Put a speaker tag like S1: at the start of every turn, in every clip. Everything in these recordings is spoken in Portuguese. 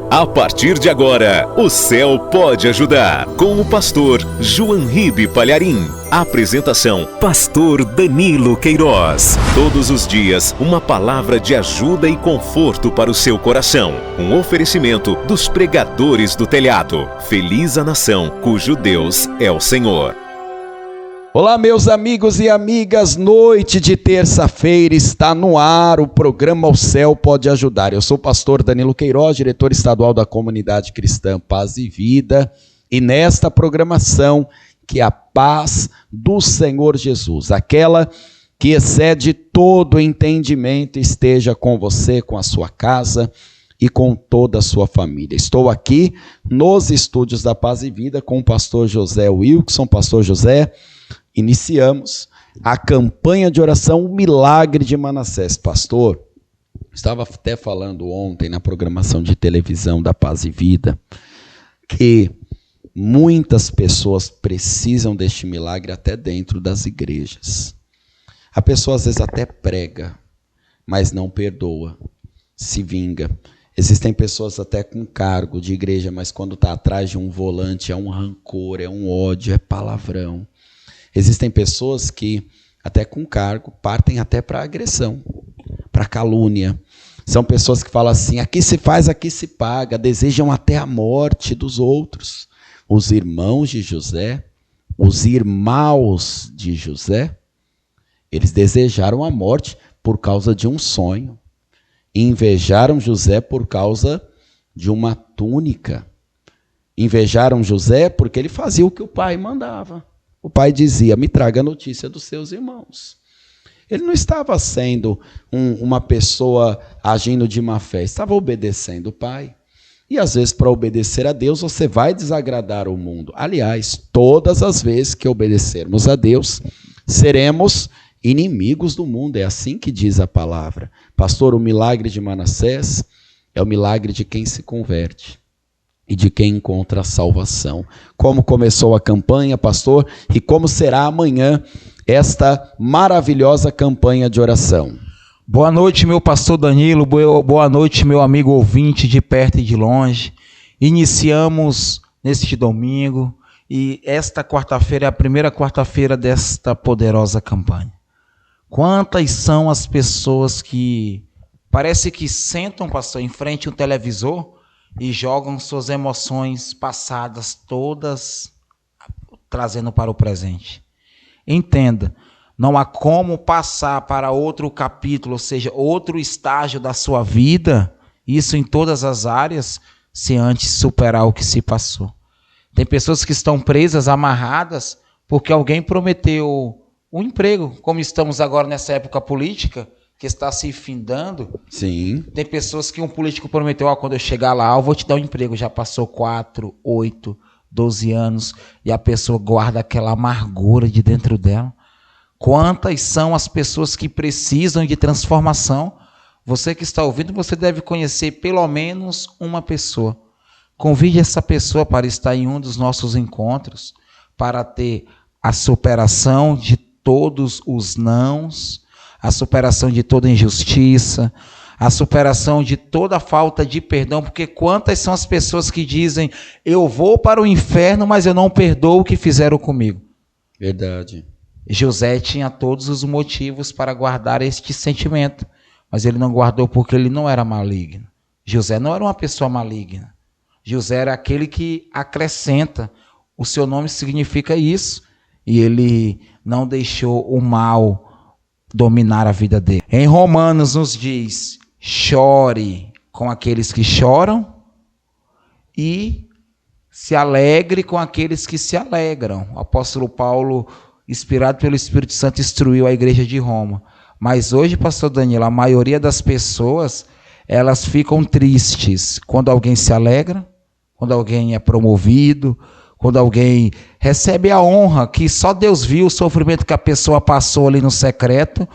S1: A partir de agora, o céu pode ajudar. Com o pastor João Ribe Palharim. Apresentação, pastor Danilo Queiroz. Todos os dias, uma palavra de ajuda e conforto para o seu coração. Um oferecimento dos pregadores do telhado. Feliz a nação cujo Deus é o Senhor.
S2: Olá, meus amigos e amigas, noite de terça-feira está no ar o programa O Céu Pode Ajudar. Eu sou o pastor Danilo Queiroz, diretor estadual da Comunidade Cristã Paz e Vida, e nesta programação que a paz do Senhor Jesus, aquela que excede todo entendimento, esteja com você, com a sua casa e com toda a sua família. Estou aqui nos estúdios da Paz e Vida com o pastor José Wilson. Pastor José, iniciamos a campanha de oração O Milagre de Manassés. Pastor, estava até falando ontem na programação de televisão da Paz e Vida que muitas pessoas precisam deste milagre até dentro das igrejas. A pessoa às vezes até prega, mas não perdoa, se vinga. Existem pessoas até com cargo de igreja, mas quando está atrás de um volante é um rancor, é um ódio, é palavrão. Existem pessoas que, até com cargo, partem até para agressão, para calúnia. São pessoas que falam assim, aqui se faz, aqui se paga, desejam até a morte dos outros. Os irmãos de José, os irmãos de José, eles desejaram a morte por causa de um sonho. Invejaram José por causa de uma túnica. Invejaram José porque ele fazia o que o pai mandava. O pai dizia, me traga a notícia dos seus irmãos. Ele não estava sendo uma pessoa agindo de má fé, estava obedecendo o pai. E às vezes para obedecer a Deus você vai desagradar o mundo. Aliás, todas as vezes que obedecermos a Deus, seremos inimigos do mundo. É assim que diz a palavra. Pastor, o milagre de Manassés é o milagre de quem se converte e de quem encontra a salvação. Como começou a campanha, pastor, e como será amanhã esta maravilhosa campanha de oração?
S3: Boa noite, meu pastor Danilo, boa noite, meu amigo ouvinte de perto e de longe. Iniciamos neste domingo e esta quarta-feira é a primeira quarta-feira desta poderosa campanha. Quantas são as pessoas que parece que sentam, pastor, em frente ao televisor e jogam suas emoções passadas todas trazendo para o presente. Entenda, não há como passar para outro capítulo, ou seja, outro estágio da sua vida, isso em todas as áreas, se antes superar o que se passou. Tem pessoas que estão presas, amarradas, porque alguém prometeu um emprego, como estamos agora nessa época política, que está se findando.
S2: Sim.
S3: Tem pessoas que um político prometeu, quando eu chegar lá, eu vou te dar um emprego. Já passou 4, 8, 12 anos e a pessoa guarda aquela amargura de dentro dela. Quantas são as pessoas que precisam de transformação? Você que está ouvindo, você deve conhecer pelo menos uma pessoa. Convide essa pessoa para estar em um dos nossos encontros, para ter a superação de todos os nãos, a superação de toda injustiça, a superação de toda falta de perdão, porque quantas são as pessoas que dizem, eu vou para o inferno, mas eu não perdoo o que fizeram comigo.
S2: Verdade.
S3: José tinha todos os motivos para guardar este sentimento, mas ele não guardou porque ele não era maligno. José não era uma pessoa maligna. José era aquele que acrescenta. O seu nome significa isso. E ele não deixou o mal dominar a vida dele. Em Romanos nos diz, chore com aqueles que choram e se alegre com aqueles que se alegram. O apóstolo Paulo, inspirado pelo Espírito Santo, instruiu a igreja de Roma. Mas hoje, pastor Danilo, a maioria das pessoas, elas ficam tristes quando alguém se alegra, quando alguém é promovido, quando alguém recebe a honra, que só Deus viu o sofrimento que a pessoa passou ali no secreto,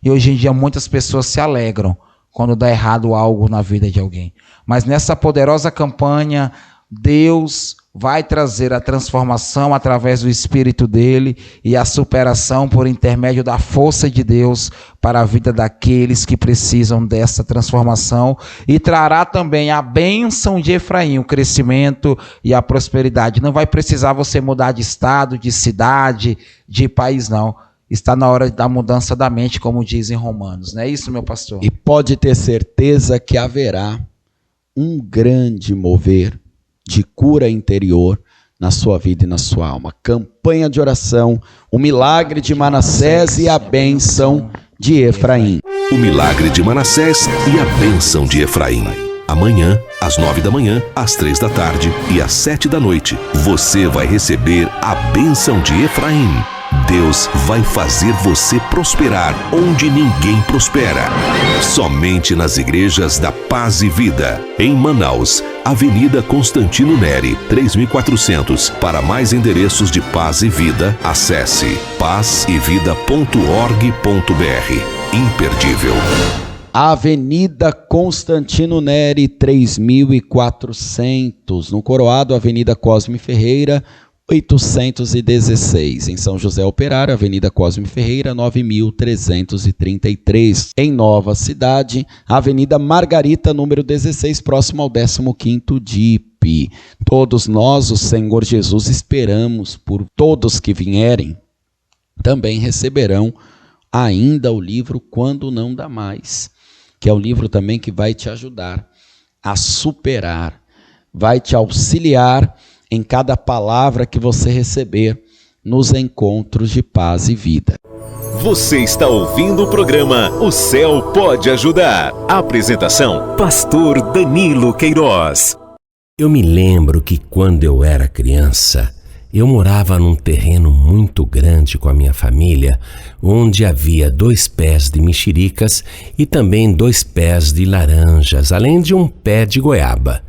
S3: e hoje em dia muitas pessoas se alegram quando dá errado algo na vida de alguém. Mas nessa poderosa campanha, Deus vai trazer a transformação através do Espírito dele e a superação por intermédio da força de Deus para a vida daqueles que precisam dessa transformação, e trará também a bênção de Efraim, o crescimento e a prosperidade. Não vai precisar você mudar de estado, de cidade, de país, não. Está na hora da mudança da mente, como dizem Romanos. Não é isso, meu pastor?
S2: E pode ter certeza que haverá um grande mover de cura interior na sua vida e na sua alma. Campanha de oração, o milagre de Manassés e a bênção de Efraim.
S1: O milagre de Manassés e a bênção de Efraim. Amanhã, às 9 da manhã, às 3 da tarde e às 7 da noite, você vai receber a bênção de Efraim. Deus vai fazer você prosperar onde ninguém prospera. Somente nas igrejas da Paz e Vida. Em Manaus, Avenida Constantino Neri, 3400. Para mais endereços de Paz e Vida, acesse pazevida.org.br. Imperdível.
S2: Avenida Constantino Neri, 3400. No Coroado, Avenida Cosme Ferreira, 816. Em São José Operário, Avenida Cosme Ferreira, 9333. Em Nova Cidade, Avenida Margarita, número 16, próximo ao 15º DIP. Todos nós, o Senhor Jesus, esperamos por todos que vierem. Também receberão ainda o livro Quando Não Dá Mais, que é o livro também que vai te ajudar a superar, vai te auxiliar em cada palavra que você receber nos encontros de Paz e Vida.
S1: Você está ouvindo o programa O Céu Pode Ajudar. Apresentação, Pastor Danilo Queiroz.
S4: Eu me lembro que quando eu era criança, eu morava num terreno muito grande com a minha família, onde havia 2 pés de mexericas e também 2 pés de laranjas, além de um pé de goiaba.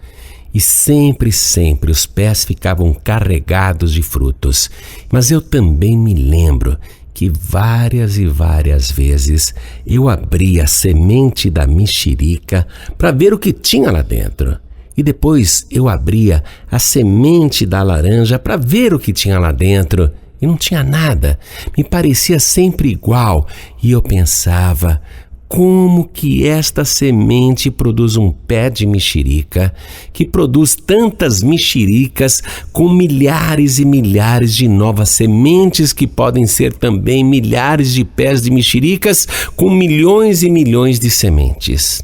S4: E sempre os pés ficavam carregados de frutos. Mas eu também me lembro que várias e várias vezes eu abria a semente da mexerica para ver o que tinha lá dentro. E depois eu abria a semente da laranja para ver o que tinha lá dentro. E não tinha nada. Me parecia sempre igual. E eu pensava: como que esta semente produz um pé de mexerica, que produz tantas mexericas com milhares e milhares de novas sementes que podem ser também milhares de pés de mexericas com milhões e milhões de sementes?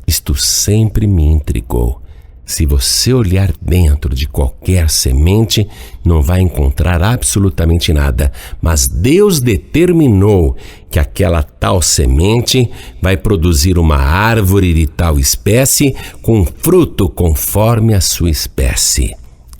S4: Isto sempre me intrigou. Se você olhar dentro de qualquer semente, não vai encontrar absolutamente nada. Mas Deus determinou que aquela tal semente vai produzir uma árvore de tal espécie com fruto conforme a sua espécie.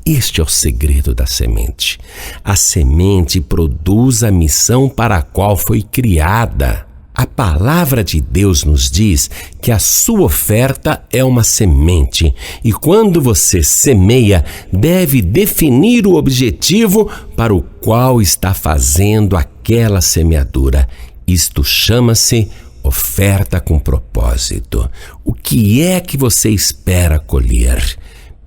S4: Este é o segredo da semente. A semente produz a missão para a qual foi criada. A palavra de Deus nos diz que a sua oferta é uma semente, e quando você semeia, deve definir o objetivo para o qual está fazendo aquela semeadura. Isto chama-se oferta com propósito. O que é que você espera colher?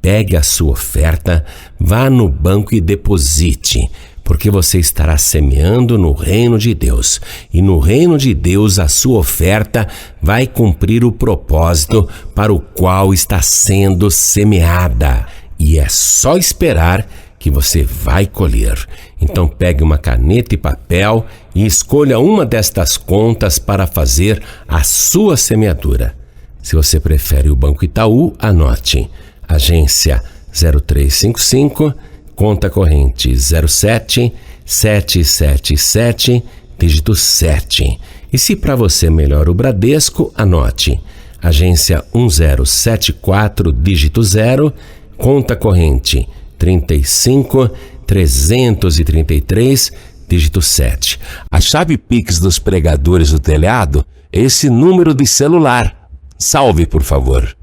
S4: Pegue a sua oferta, vá no banco e deposite, porque você estará semeando no reino de Deus. E no reino de Deus a sua oferta vai cumprir o propósito para o qual está sendo semeada. E é só esperar que você vai colher. Então pegue uma caneta e papel e escolha uma destas contas para fazer a sua semeadura. Se você prefere o Banco Itaú, anote: agência 0355, conta corrente 07777, dígito 7. E se para você melhor o Bradesco, anote: agência 1074, dígito 0, conta corrente 35333, dígito 7. A chave Pix dos pregadores do telhado é esse número de celular. Salve, por favor: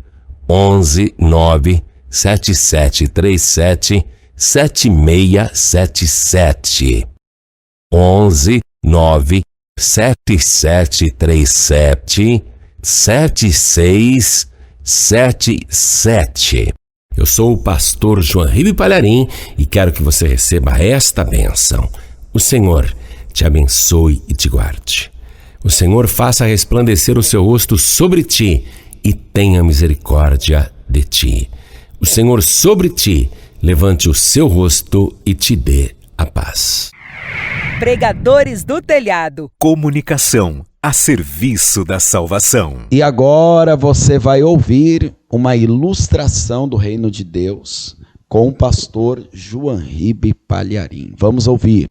S4: 11 9 7737 7677. 11 9 7737 7677. Eu sou o pastor João Ribe Palharim e quero que você receba esta bênção. O Senhor te abençoe e te guarde. O Senhor faça resplandecer o seu rosto sobre ti e tenha misericórdia de ti. O Senhor sobre ti levante o seu rosto e te dê a paz.
S5: Pregadores do Telhado.
S1: Comunicação a serviço da salvação.
S2: E agora você vai ouvir uma ilustração do Reino de Deus com o pastor João Ribe Palharim. Vamos ouvir.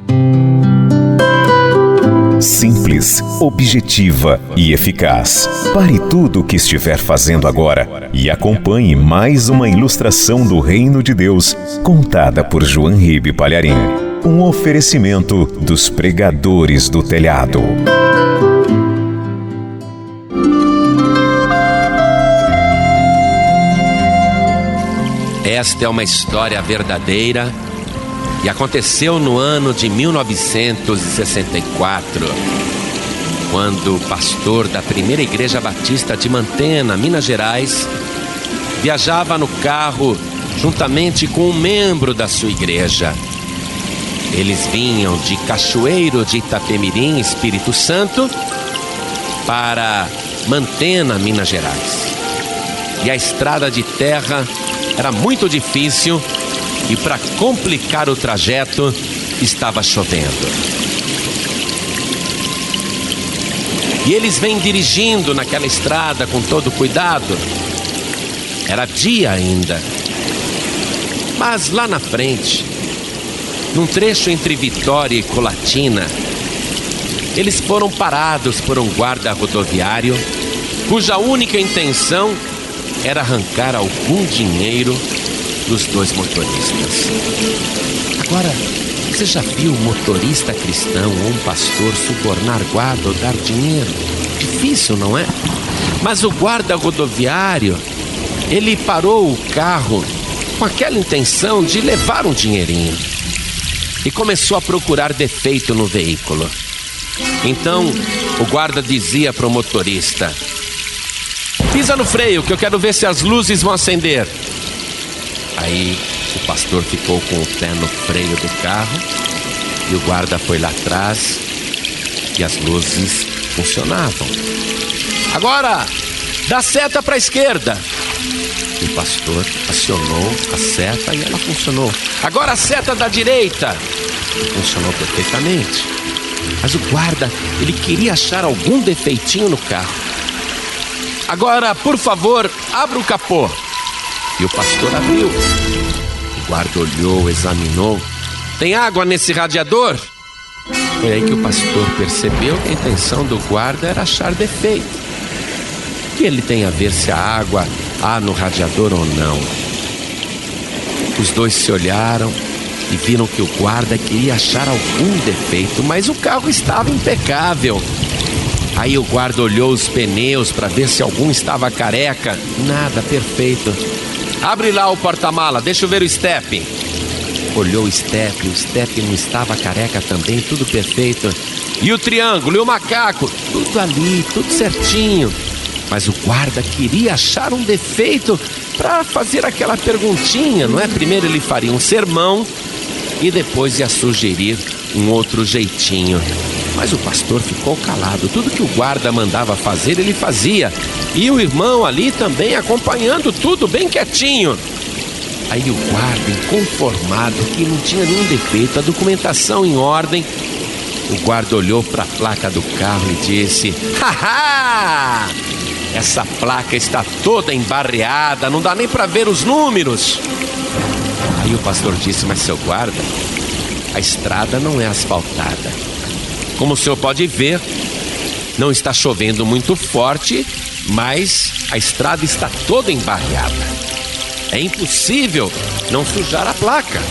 S1: Simples, objetiva e eficaz. Pare tudo o que estiver fazendo agora e acompanhe mais uma ilustração do Reino de Deus, contada por João Ribe Palharim. Um oferecimento dos Pregadores do Telhado.
S4: Esta é uma história verdadeira e aconteceu no ano de 1964, quando o pastor da primeira igreja batista de Mantena, Minas Gerais, viajava no carro juntamente com um membro da sua igreja. Eles vinham de Cachoeiro de Itapemirim, Espírito Santo, para Mantena, Minas Gerais. E a estrada de terra era muito difícil e, para complicar o trajeto, estava chovendo. E eles vêm dirigindo naquela estrada com todo cuidado. Era dia ainda. Mas lá na frente, num trecho entre Vitória e Colatina, eles foram parados por um guarda rodoviário cuja única intenção era arrancar algum dinheiro dos dois motoristas. Agora, você já viu um motorista cristão ou um pastor subornar guarda ou dar dinheiro? Difícil, não é? Mas o guarda rodoviário, ele parou o carro com aquela intenção de levar um dinheirinho e começou a procurar defeito no veículo. Então, o guarda dizia para o motorista: pisa no freio que eu quero ver se as luzes vão acender. Aí o pastor ficou com o pé no freio do carro e o guarda foi lá atrás e as luzes funcionavam. Agora, dá seta para a esquerda. E o pastor acionou a seta e ela funcionou. Agora a seta da direita. E funcionou perfeitamente. Mas o guarda, ele queria achar algum defeitinho no carro. Agora, por favor, abra o capô. E o pastor abriu. O guarda olhou, examinou. Tem água nesse radiador? Foi aí que o pastor percebeu que a intenção do guarda era achar defeito. O que ele tem a ver se a água há no radiador ou não? Os dois se olharam e viram que o guarda queria achar algum defeito, mas o carro estava impecável. Aí o guarda olhou os pneus para ver se algum estava careca. Nada, perfeito. Abre lá o porta-mala, deixa eu ver o step. Olhou o step não estava careca também, tudo perfeito. E o triângulo, e o macaco, tudo ali, tudo certinho. Mas o guarda queria achar um defeito para fazer aquela perguntinha, não é? Primeiro ele faria um sermão e depois ia sugerir um outro jeitinho. Mas o pastor ficou calado. Tudo que o guarda mandava fazer, ele fazia. E o irmão ali também acompanhando tudo bem quietinho. Aí o guarda, inconformado, que não tinha nenhum defeito, a documentação em ordem, o guarda olhou para a placa do carro e disse: haha! Essa placa está toda embarreada, não dá nem para ver os números. Aí o pastor disse: mas seu guarda, a estrada não é asfaltada. Como o senhor pode ver, não está chovendo muito forte, mas a estrada está toda embarreada. É impossível não sujar a placa.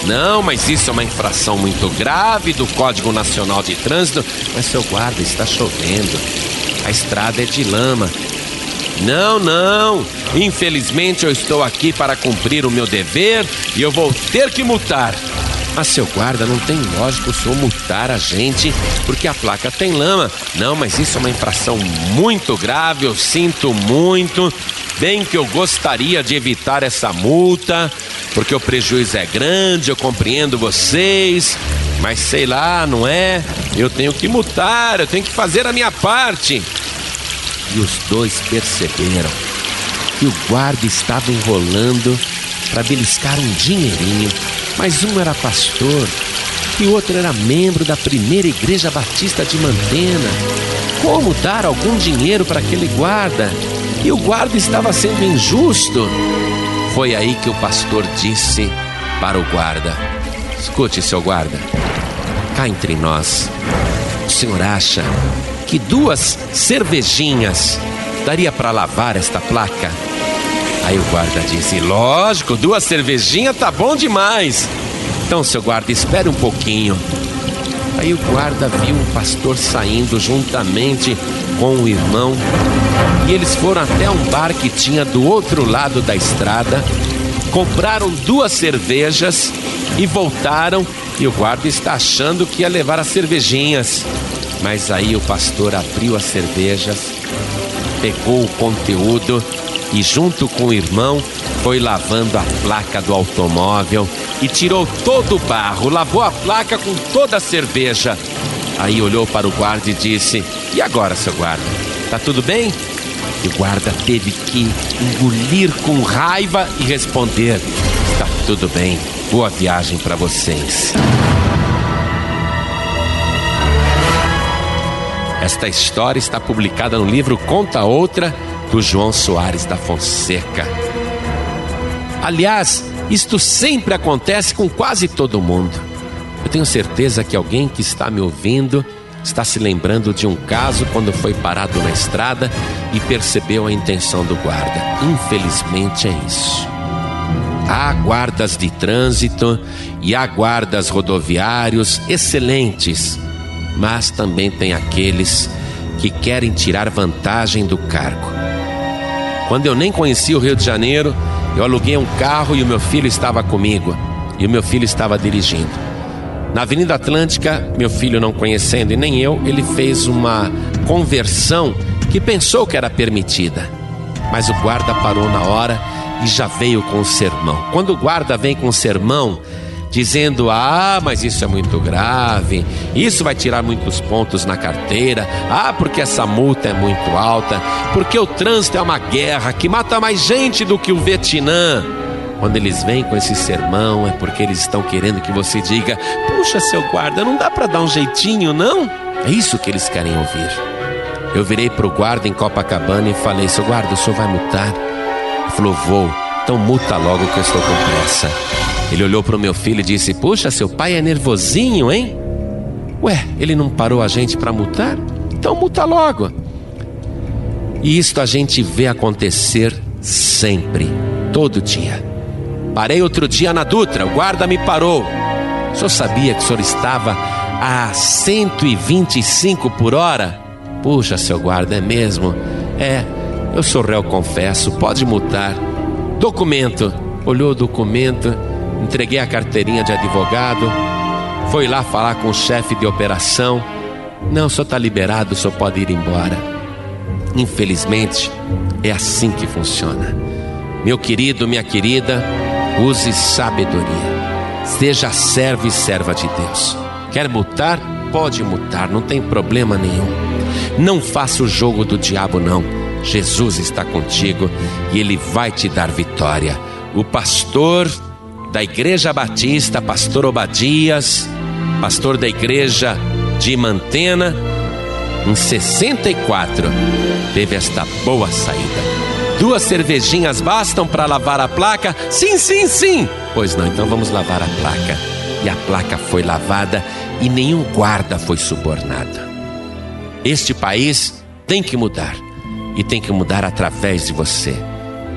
S4: Não, mas isso é uma infração muito grave do Código Nacional de Trânsito. Mas seu guarda, está chovendo. A estrada é de lama. Não. Infelizmente eu estou aqui para cumprir o meu dever e eu vou ter que multar. Mas, seu guarda, não tem lógico o senhor multar a gente porque a placa tem lama. Não, mas isso é uma infração muito grave, eu sinto muito. Bem que eu gostaria de evitar essa multa, porque o prejuízo é grande, eu compreendo vocês. Mas sei lá, não é? Eu tenho que multar, eu tenho que fazer a minha parte. E os dois perceberam que o guarda estava enrolando para beliscar um dinheirinho. Mas um era pastor e o outro era membro da primeira igreja batista de Mantena. Como dar algum dinheiro para aquele guarda? E o guarda estava sendo injusto. Foi aí que o pastor disse para o guarda: escute, seu guarda, cá entre nós, o senhor acha que 2 cervejinhas daria para lavar esta placa? Aí o guarda disse: lógico, 2 cervejinhas tá bom demais. Então, seu guarda, espere um pouquinho. Aí o guarda viu o pastor saindo juntamente com o irmão, e eles foram até um bar que tinha do outro lado da estrada, compraram 2 cervejas e voltaram. E o guarda está achando que ia levar as cervejinhas. Mas aí o pastor abriu as cervejas, pegou o conteúdo e junto com o irmão foi lavando a placa do automóvel e tirou todo o barro, lavou a placa com toda a cerveja. Aí olhou para o guarda e disse: e agora, seu guarda, tá tudo bem? E o guarda teve que engolir com raiva e responder: está tudo bem, boa viagem para vocês. Esta história está publicada no livro Conta Outra, do João Soares da Fonseca. Aliás, isto sempre acontece com quase todo mundo. Eu tenho certeza que alguém que está me ouvindo está se lembrando de um caso quando foi parado na estrada e percebeu a intenção do guarda. Infelizmente é isso. Há guardas de trânsito e há guardas rodoviários excelentes, mas também tem aqueles que querem tirar vantagem do cargo. Quando eu nem conhecia o Rio de Janeiro, eu aluguei um carro e o meu filho estava comigo, e o meu filho estava dirigindo. Na Avenida Atlântica, meu filho não conhecendo e nem eu, ele fez uma conversão que pensou que era permitida. Mas o guarda parou na hora e já veio com o sermão. Quando o guarda vem com o sermão, dizendo: ah, mas isso é muito grave, isso vai tirar muitos pontos na carteira, ah, porque essa multa é muito alta, porque o trânsito é uma guerra que mata mais gente do que o Vietnã. Quando eles vêm com esse sermão, é porque eles estão querendo que você diga: puxa, seu guarda, não dá para dar um jeitinho, não? É isso que eles querem ouvir. Eu virei pro guarda em Copacabana e falei: seu guarda, o senhor vai multar? Ele falou: vou, então multa logo que eu estou com pressa. Ele olhou pro meu filho e disse: puxa, seu pai é nervosinho, hein? Ué, ele não parou a gente para multar? Então multa logo. E isto a gente vê acontecer sempre, todo dia. Parei outro dia na Dutra, o guarda me parou. O senhor sabia que o senhor estava a 125 por hora? Puxa, seu guarda, é mesmo? É, eu sou réu, confesso, pode multar. Documento. Olhou o documento, entreguei a carteirinha de advogado, foi lá falar com o chefe de operação. Não, o senhor está liberado, o senhor pode ir embora. Infelizmente, é assim que funciona. Meu querido, minha querida, use sabedoria. Seja servo e serva de Deus. Quer multar? Pode multar, não tem problema nenhum. Não faça o jogo do diabo, não. Jesus está contigo e Ele vai te dar vitória. O pastor da Igreja Batista, pastor Obadias, pastor da igreja de Mantena, em 64, teve esta boa saída. 2 cervejinhas bastam para lavar a placa? Sim, sim, sim. Pois não, então vamos lavar a placa. E a placa foi lavada e nenhum guarda foi subornado. Este país tem que mudar, e tem que mudar através de você.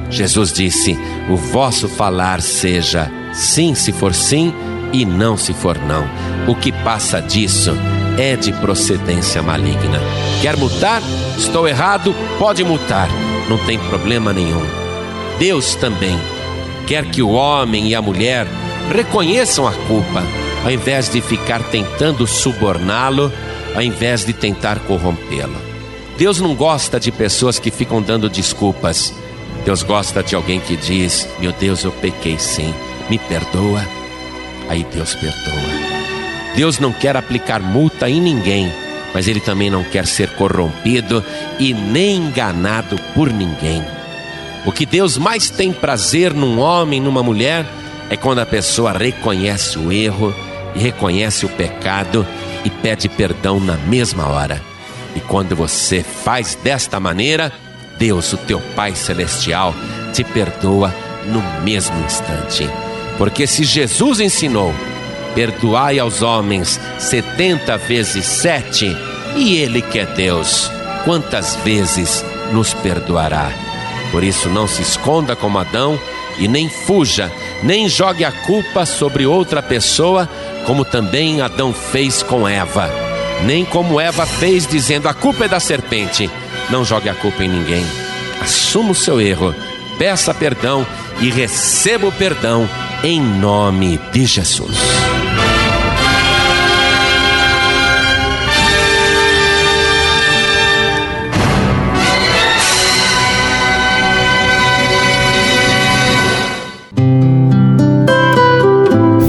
S4: Jesus disse: o vosso falar seja sim se for sim e não se for não. O que passa disso é de procedência maligna. Quer multar? Estou errado? Pode multar, não tem problema nenhum. Deus também quer que o homem e a mulher reconheçam a culpa ao invés de ficar tentando suborná-lo, ao invés de tentar corrompê-lo. Deus não gosta de pessoas que ficam dando desculpas. Deus gosta de alguém que diz: meu Deus, eu pequei sim, me perdoa. Aí Deus perdoa. Deus não quer aplicar multa em ninguém, mas Ele também não quer ser corrompido e nem enganado por ninguém. O que Deus mais tem prazer num homem, numa mulher, é quando a pessoa reconhece o erro e reconhece o pecado e pede perdão na mesma hora. E quando você faz desta maneira, Deus, o teu Pai Celestial, te perdoa no mesmo instante. Porque se Jesus ensinou: perdoai aos homens 70 vezes 7, e Ele que é Deus, quantas vezes nos perdoará? Por isso não se esconda como Adão e nem fuja, nem jogue a culpa sobre outra pessoa, como também Adão fez com Eva. Nem como Eva fez dizendo: a culpa é da serpente. Não jogue a culpa em ninguém. Assuma o seu erro, peça perdão e receba o perdão em nome de Jesus.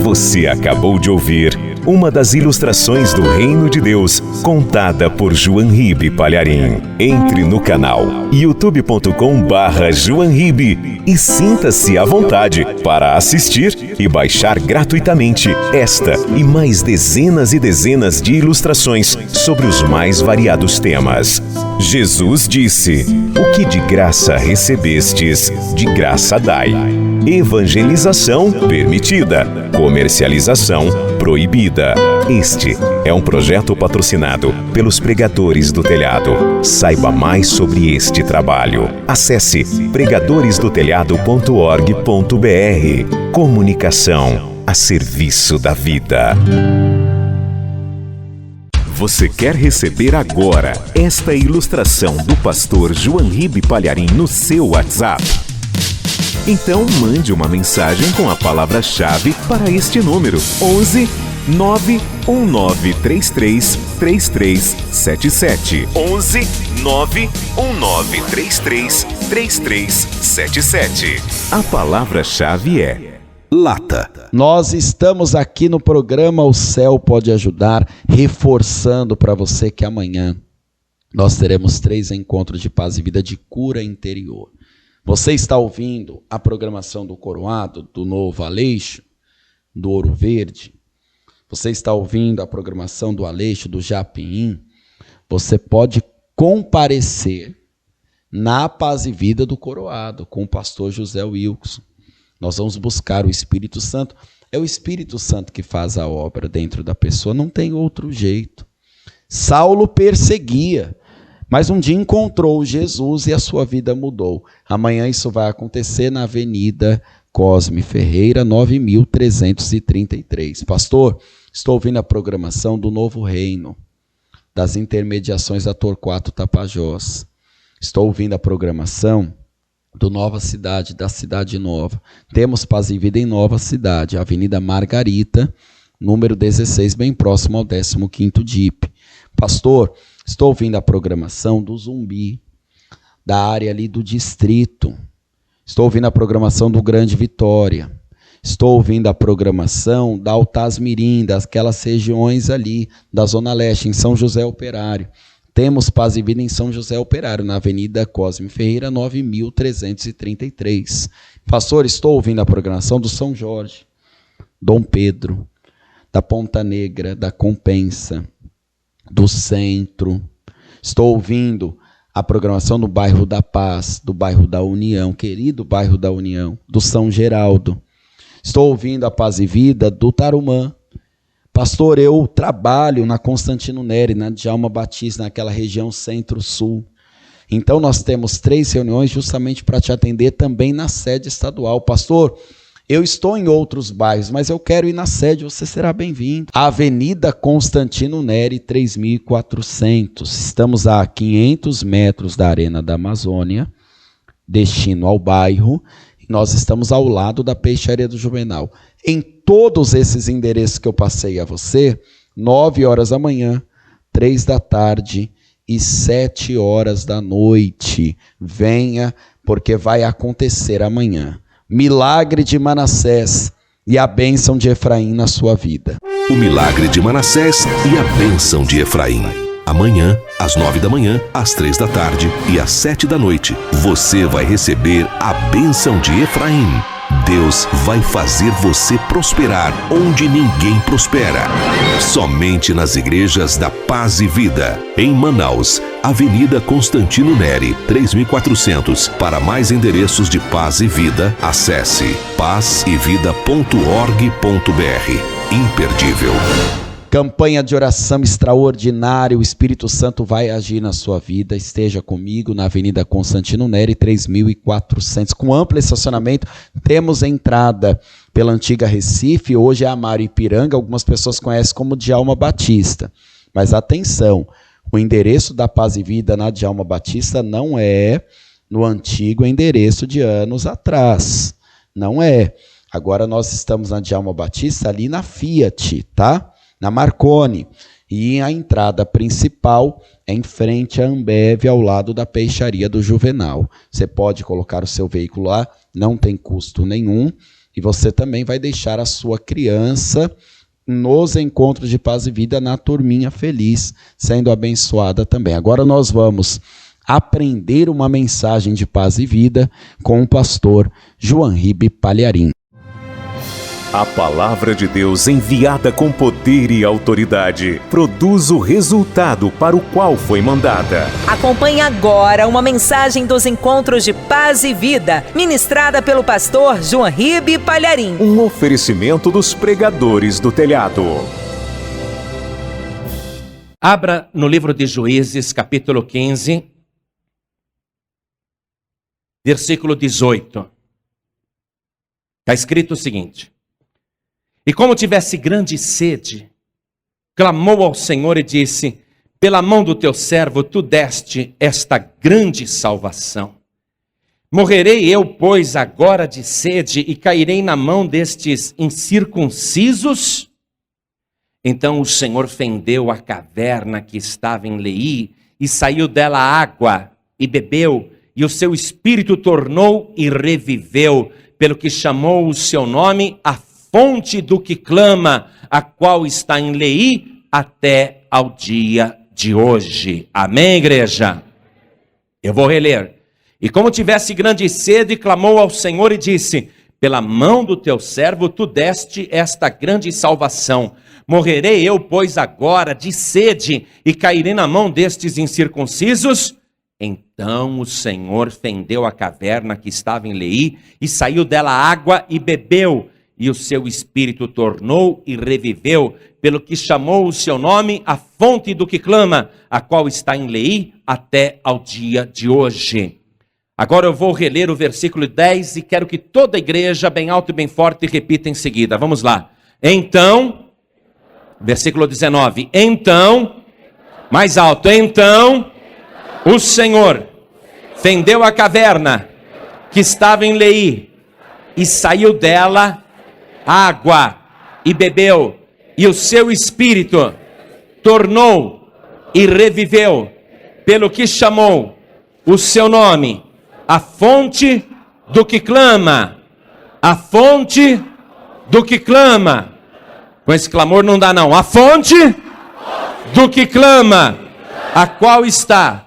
S1: Você acabou de ouvir uma das ilustrações do Reino de Deus, contada por João Ribe Palharim. Entre no canal youtube.com/JoãoRibe e sinta-se à vontade para assistir e baixar gratuitamente esta e mais dezenas e dezenas de ilustrações sobre os mais variados temas. Jesus disse: o que de graça recebestes, de graça dai. Evangelização permitida, comercialização proibida. Este é um projeto patrocinado pelos Pregadores do Telhado. Saiba mais sobre este trabalho. Acesse pregadoresdotelhado.org.br. Comunicação a serviço da vida. Você quer receber agora esta ilustração do pastor João Ribe Palharim no seu WhatsApp? Então mande uma mensagem com a palavra-chave para este número: 11 91933 3377. 11 91933 3377. A palavra-chave é lata.
S2: Nós estamos aqui no programa O Céu Pode Ajudar, reforçando para você que amanhã nós teremos 3 encontros de paz e vida de cura interior. Você está ouvindo a programação do Coroado, do Novo Aleixo, do Ouro Verde. Você está ouvindo a programação do Aleixo, do Japim. Você pode comparecer na Paz e Vida do Coroado com o pastor José Wilson. Nós vamos buscar o Espírito Santo. É o Espírito Santo que faz a obra dentro da pessoa, não tem outro jeito. Saulo perseguia, mas um dia encontrou Jesus e a sua vida mudou. Amanhã isso vai acontecer na Avenida Cosme Ferreira, 9333. Pastor, estou ouvindo a programação do Novo Reino, das intermediações da Torquato Tapajós. Estou ouvindo a programação do Nova Cidade, da Cidade Nova. Temos Paz e Vida em Nova Cidade, Avenida Margarita, número 16, bem próximo ao 15º DIP. Pastor, estou ouvindo a programação do Zumbi, da área ali do distrito. Estou ouvindo a programação do Grande Vitória. Estou ouvindo a programação da Altasmirim, daquelas regiões ali da Zona Leste, em São José Operário. Temos Paz e Vida em São José Operário, na Avenida Cosme Ferreira, 9333. Pastor, estou ouvindo a programação do São Jorge, Dom Pedro, da Ponta Negra, da Compensa, do Centro. Estou ouvindo a programação do bairro da Paz, do bairro da União, querido bairro da União, do São Geraldo. Estou ouvindo a Paz e Vida do Tarumã. Pastor, eu trabalho na Constantino Neri, na Djalma Batista, naquela região centro-sul. Então nós temos 3 reuniões justamente para te atender também na sede estadual. Pastor, eu estou em outros bairros, mas eu quero ir na sede, você será bem-vindo. Avenida Constantino Neri, 3400. Estamos a 500 metros da Arena da Amazônia, destino ao bairro. Nós estamos ao lado da Peixaria do Juvenal. Em todos esses endereços que eu passei a você, 9 horas da manhã, 3 da tarde e 7 horas da noite. Venha, porque vai acontecer amanhã. Milagre de Manassés e a bênção de Efraim na sua vida.
S1: O milagre de Manassés e a bênção de Efraim. Amanhã, às 9 da manhã, às 3 da tarde e às 7 da noite, você vai receber a bênção de Efraim. Deus vai fazer você prosperar onde ninguém prospera. Somente nas igrejas da Paz e Vida. Em Manaus, Avenida Constantino Neri, 3400. Para mais endereços de Paz e Vida, acesse pazevida.org.br. Imperdível.
S2: Campanha de oração extraordinária, o Espírito Santo vai agir na sua vida. Esteja comigo na Avenida Constantino Neri, 3400, com amplo estacionamento. Temos entrada pela antiga Recife, hoje é Amaro Ipiranga, algumas pessoas conhecem como Djalma Batista. Mas atenção, o endereço da Paz e Vida na Djalma Batista não é no antigo endereço de anos atrás. Não é. Agora nós estamos na Djalma Batista, ali na Fiat, tá? Na Marconi, e a entrada principal é em frente à Ambev, ao lado da peixaria do Juvenal. Você pode colocar o seu veículo lá, não tem custo nenhum, e você também vai deixar a sua criança nos encontros de Paz e Vida na turminha feliz, sendo abençoada também. Agora nós vamos aprender uma mensagem de Paz e Vida com o pastor João Ribe Palharim.
S1: A palavra de Deus enviada com poder e autoridade produz o resultado para o qual foi mandada.
S5: Acompanhe agora uma mensagem dos encontros de Paz e Vida, ministrada pelo pastor João Ribe Palharim.
S1: Um oferecimento dos pregadores do telhado.
S4: Abra no livro de Juízes, capítulo 15, versículo 18. Está escrito o seguinte: e como tivesse grande sede, clamou ao Senhor e disse: pela mão do teu servo tu deste esta grande salvação. Morrerei eu, pois, agora de sede e cairei na mão destes incircuncisos? Então o Senhor fendeu a caverna que estava em Leí, e saiu dela água, e bebeu, e o seu espírito tornou e reviveu, pelo que chamou o seu nome a fonte do que clama, a qual está em Leí até ao dia de hoje. Amém, igreja? Eu vou reler. E como tivesse grande sede, clamou ao Senhor e disse: pela mão do teu servo tu deste esta grande salvação. Morrerei eu, pois, agora de sede e cairei na mão destes incircuncisos? Então o Senhor fendeu a caverna que estava em Leí, e saiu dela água e bebeu, e o seu espírito tornou e reviveu, pelo que chamou o seu nome a fonte do que clama, a qual está em Leí até ao dia de hoje. Agora eu vou reler o versículo 10 e quero que toda a igreja, bem alto e bem forte, repita em seguida. Vamos lá. Então, versículo 19. Então, mais alto. Então, o Senhor fendeu a caverna que estava em Leí, e saiu dela água, e bebeu, e o seu espírito tornou e reviveu, pelo que chamou o seu nome a fonte do que clama. A fonte do que clama. Com esse clamor não dá não. A fonte do que clama, a qual está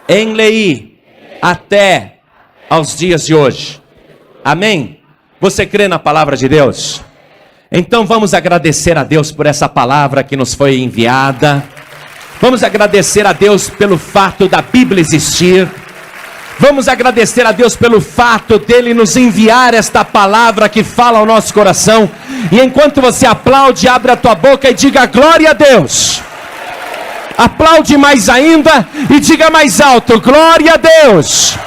S4: em Leí até aos dias de hoje. Amém? Você crê na palavra de Deus? Então vamos agradecer a Deus por essa palavra que nos foi enviada. Vamos agradecer a Deus pelo fato da Bíblia existir. Vamos agradecer a Deus pelo fato dele nos enviar esta palavra que fala ao nosso coração. E enquanto você aplaude, abre a tua boca e diga glória a Deus. Aplaude mais ainda e diga mais alto: glória a Deus.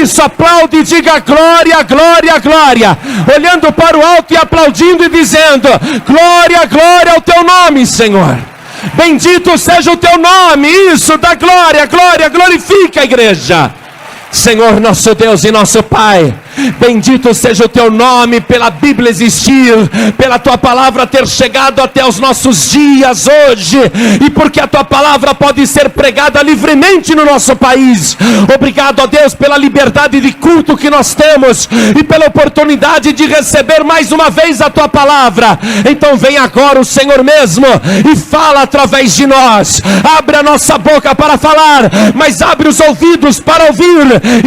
S4: Isso, aplaude e diga glória, glória, glória. Olhando para o alto e aplaudindo e dizendo: glória, glória ao teu nome, Senhor. Bendito seja o teu nome. Isso, dá glória, glória, glorifica a igreja. Senhor nosso Deus e nosso Pai,
S6: Bendito seja o teu nome pela Bíblia existir, pela tua palavra ter chegado até os nossos dias hoje, e porque a tua palavra pode ser pregada livremente no nosso país. Obrigado, ó Deus, pela liberdade de culto que nós temos e pela oportunidade de receber mais uma vez a tua palavra. Então vem agora o Senhor mesmo e fala através de nós. Abre a nossa boca para falar, mas abre os ouvidos para ouvir,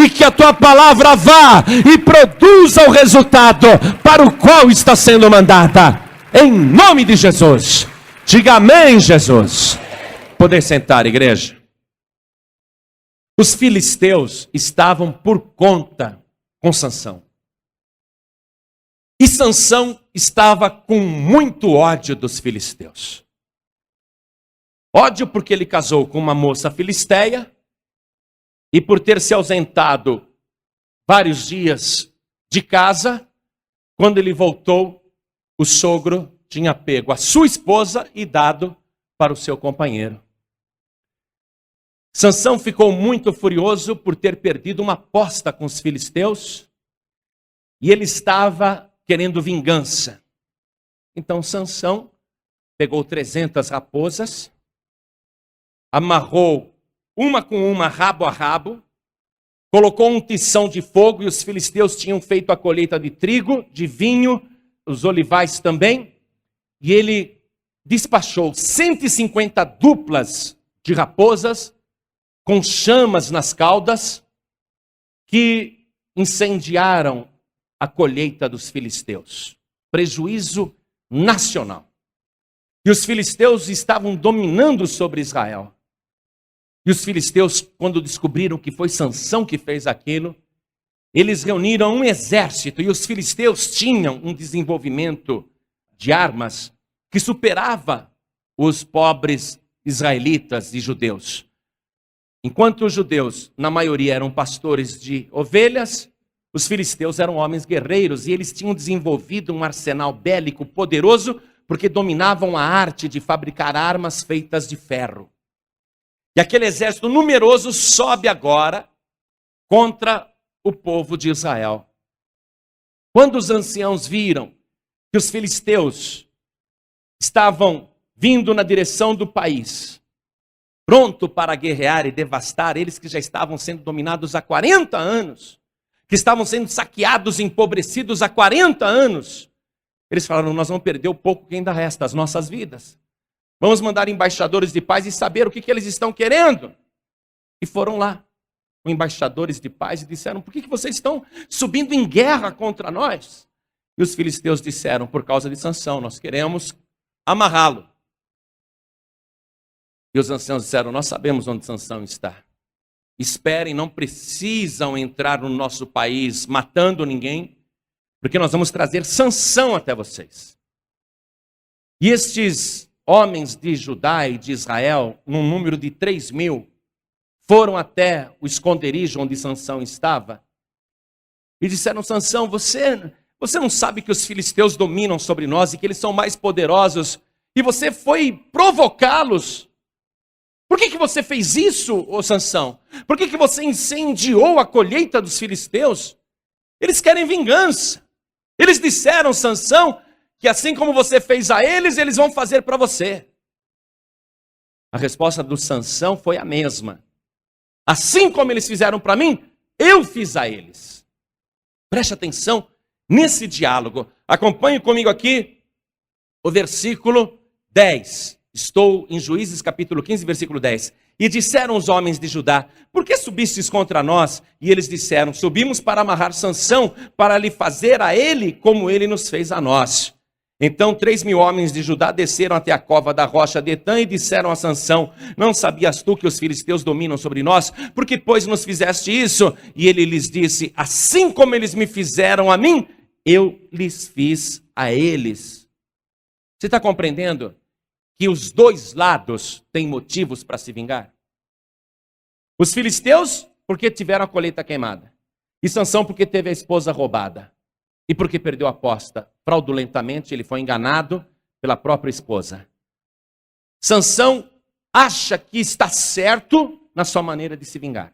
S6: e que a tua palavra vá e produza o resultado para o qual está sendo mandada, em nome de Jesus. Diga amém, Jesus. Poder sentar, igreja. Os filisteus estavam por conta com Sansão, e Sansão estava com muito ódio dos filisteus. Ódio porque ele casou com uma moça filisteia, e por ter se ausentado vários dias de casa, quando ele voltou, o sogro tinha pego a sua esposa e dado para o seu companheiro. Sansão ficou muito furioso por ter perdido uma aposta com os filisteus, e ele estava querendo vingança. Então Sansão pegou 300 raposas, amarrou uma com uma, rabo a rabo, colocou um tição de fogo, e os filisteus tinham feito a colheita de trigo, de vinho, os olivais também, e ele despachou 150 duplas de raposas, com chamas nas caudas, que incendiaram a colheita dos filisteus. Prejuízo nacional. E os filisteus estavam dominando sobre Israel. E os filisteus, quando descobriram que foi Sansão que fez aquilo, eles reuniram um exército, e os filisteus tinham um desenvolvimento de armas que superava os pobres israelitas e judeus. Enquanto os judeus, na maioria, eram pastores de ovelhas, os filisteus eram homens guerreiros, e eles tinham desenvolvido um arsenal bélico poderoso, porque dominavam a arte de fabricar armas feitas de ferro. E aquele exército numeroso sobe agora contra o povo de Israel. Quando os anciãos viram que os filisteus estavam vindo na direção do país, pronto para guerrear e devastar, eles que já estavam sendo dominados há 40 anos, que estavam sendo saqueados e empobrecidos há 40 anos, eles falaram: nós vamos perder o pouco que ainda resta, as nossas vidas. Vamos mandar embaixadores de paz e saber o que eles estão querendo. E foram lá, com embaixadores de paz, e disseram: por que vocês estão subindo em guerra contra nós? E os filisteus disseram: por causa de Sansão, nós queremos amarrá-lo. E os anciãos disseram: nós sabemos onde Sansão está. Esperem, não precisam entrar no nosso país matando ninguém, porque nós vamos trazer Sansão até vocês. E estes homens de Judá e de Israel, num número de 3.000, foram até o esconderijo onde Sansão estava e disseram: Sansão, você não sabe que os filisteus dominam sobre nós e que eles são mais poderosos, e você foi provocá-los? Por que você fez isso, ô Sansão? Por que você incendiou a colheita dos filisteus? Eles querem vingança. Eles disseram, Sansão, que assim como você fez a eles, eles vão fazer para você. A resposta do Sansão foi a mesma. Assim como eles fizeram para mim, eu fiz a eles. Preste atenção nesse diálogo. Acompanhe comigo aqui o versículo 10. Estou em Juízes capítulo 15, versículo 10. E disseram os homens de Judá: por que subistes contra nós? E eles disseram: subimos para amarrar Sansão, para lhe fazer a ele como ele nos fez a nós. Então 3.000 homens de Judá desceram até a cova da rocha de Etã e disseram a Sansão: não sabias tu que os filisteus dominam sobre nós? Por que, pois, nos fizeste isso? E ele lhes disse: assim como eles me fizeram a mim, eu lhes fiz a eles. Você está compreendendo que os dois lados têm motivos para se vingar? Os filisteus, porque tiveram a colheita queimada. E Sansão, porque teve a esposa roubada. E porque perdeu a aposta. Fraudulentamente, ele foi enganado pela própria esposa. Sansão acha que está certo na sua maneira de se vingar.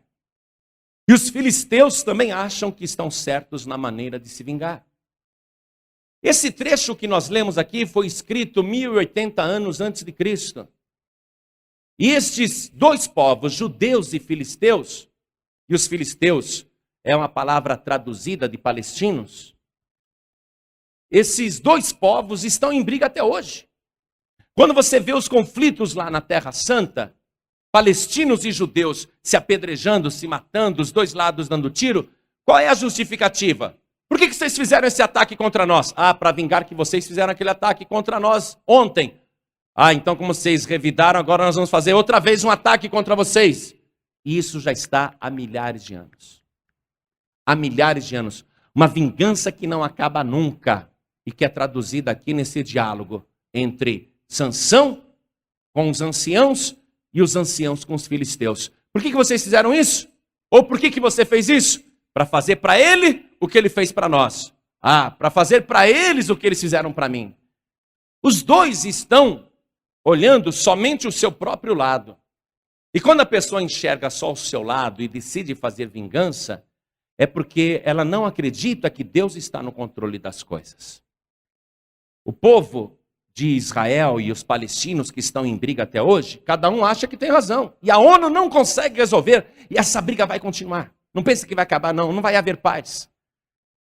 S6: E os filisteus também acham que estão certos na maneira de se vingar. Esse trecho que nós lemos aqui foi escrito 1080 anos antes de Cristo. E estes dois povos, judeus e filisteus, e os filisteus é uma palavra traduzida de palestinos, esses dois povos estão em briga até hoje. Quando você vê os conflitos lá na Terra Santa, palestinos e judeus se apedrejando, se matando, os dois lados dando tiro, qual é a justificativa? Por que vocês fizeram esse ataque contra nós? Ah, para vingar que vocês fizeram aquele ataque contra nós ontem. Ah, então como vocês revidaram, agora nós vamos fazer outra vez um ataque contra vocês. E isso já está há milhares de anos. Há milhares de anos. Uma vingança que não acaba nunca e que é traduzida aqui nesse diálogo entre Sansão com os anciãos e os anciãos com os filisteus. Por que vocês fizeram isso? Ou por que você fez isso? Para fazer para ele o que ele fez para nós. Ah, para fazer para eles o que eles fizeram para mim. Os dois estão olhando somente o seu próprio lado. E quando a pessoa enxerga só o seu lado e decide fazer vingança, é porque ela não acredita que Deus está no controle das coisas. O povo de Israel e os palestinos que estão em briga até hoje, cada um acha que tem razão. E a ONU não consegue resolver. E essa briga vai continuar. Não pense que vai acabar, não. Não vai haver paz.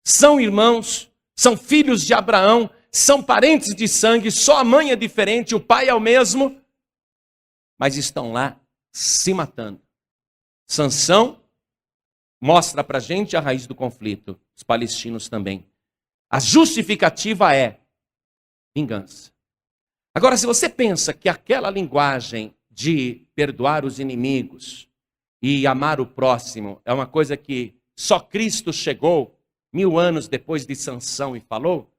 S6: São irmãos, são filhos de Abraão, são parentes de sangue, só a mãe é diferente, o pai é o mesmo. Mas estão lá se matando. Sansão mostra para a gente a raiz do conflito. Os palestinos também. A justificativa é vingança. Agora, se você pensa que aquela linguagem de perdoar os inimigos e amar o próximo é uma coisa que só Cristo chegou 1000 anos depois de Sansão e falou,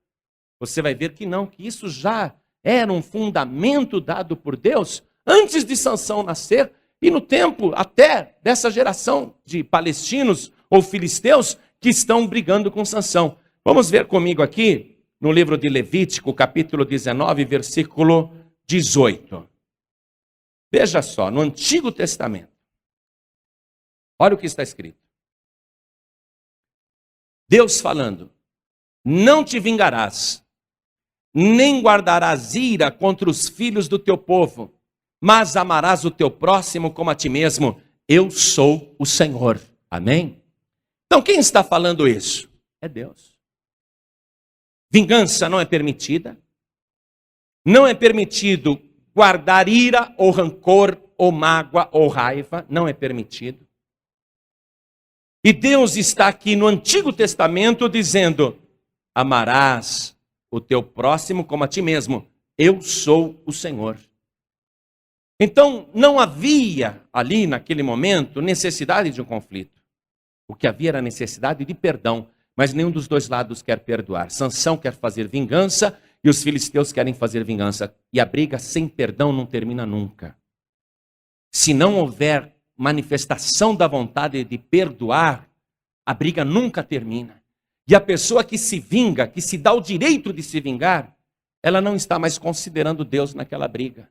S6: você vai ver que não, que isso já era um fundamento dado por Deus antes de Sansão nascer e no tempo até dessa geração de palestinos ou filisteus que estão brigando com Sansão. Vamos ver comigo aqui no livro de Levítico, capítulo 19, versículo 18. Veja só, no Antigo Testamento. Olha o que está escrito. Deus falando, não te vingarás, nem guardarás ira contra os filhos do teu povo, mas amarás o teu próximo como a ti mesmo. Eu sou o Senhor. Amém? Então quem está falando isso? É Deus. Vingança não é permitida. Não é permitido guardar ira ou rancor ou mágoa ou raiva. Não é permitido. E Deus está aqui no Antigo Testamento dizendo, amarás o teu próximo como a ti mesmo. Eu sou o Senhor. Então não havia ali naquele momento necessidade de um conflito. O que havia era necessidade de perdão. Mas nenhum dos dois lados quer perdoar. Sansão quer fazer vingança e os filisteus querem fazer vingança. E a briga sem perdão não termina nunca. Se não houver manifestação da vontade de perdoar, a briga nunca termina. E a pessoa que se vinga, que se dá o direito de se vingar, ela não está mais considerando Deus naquela briga.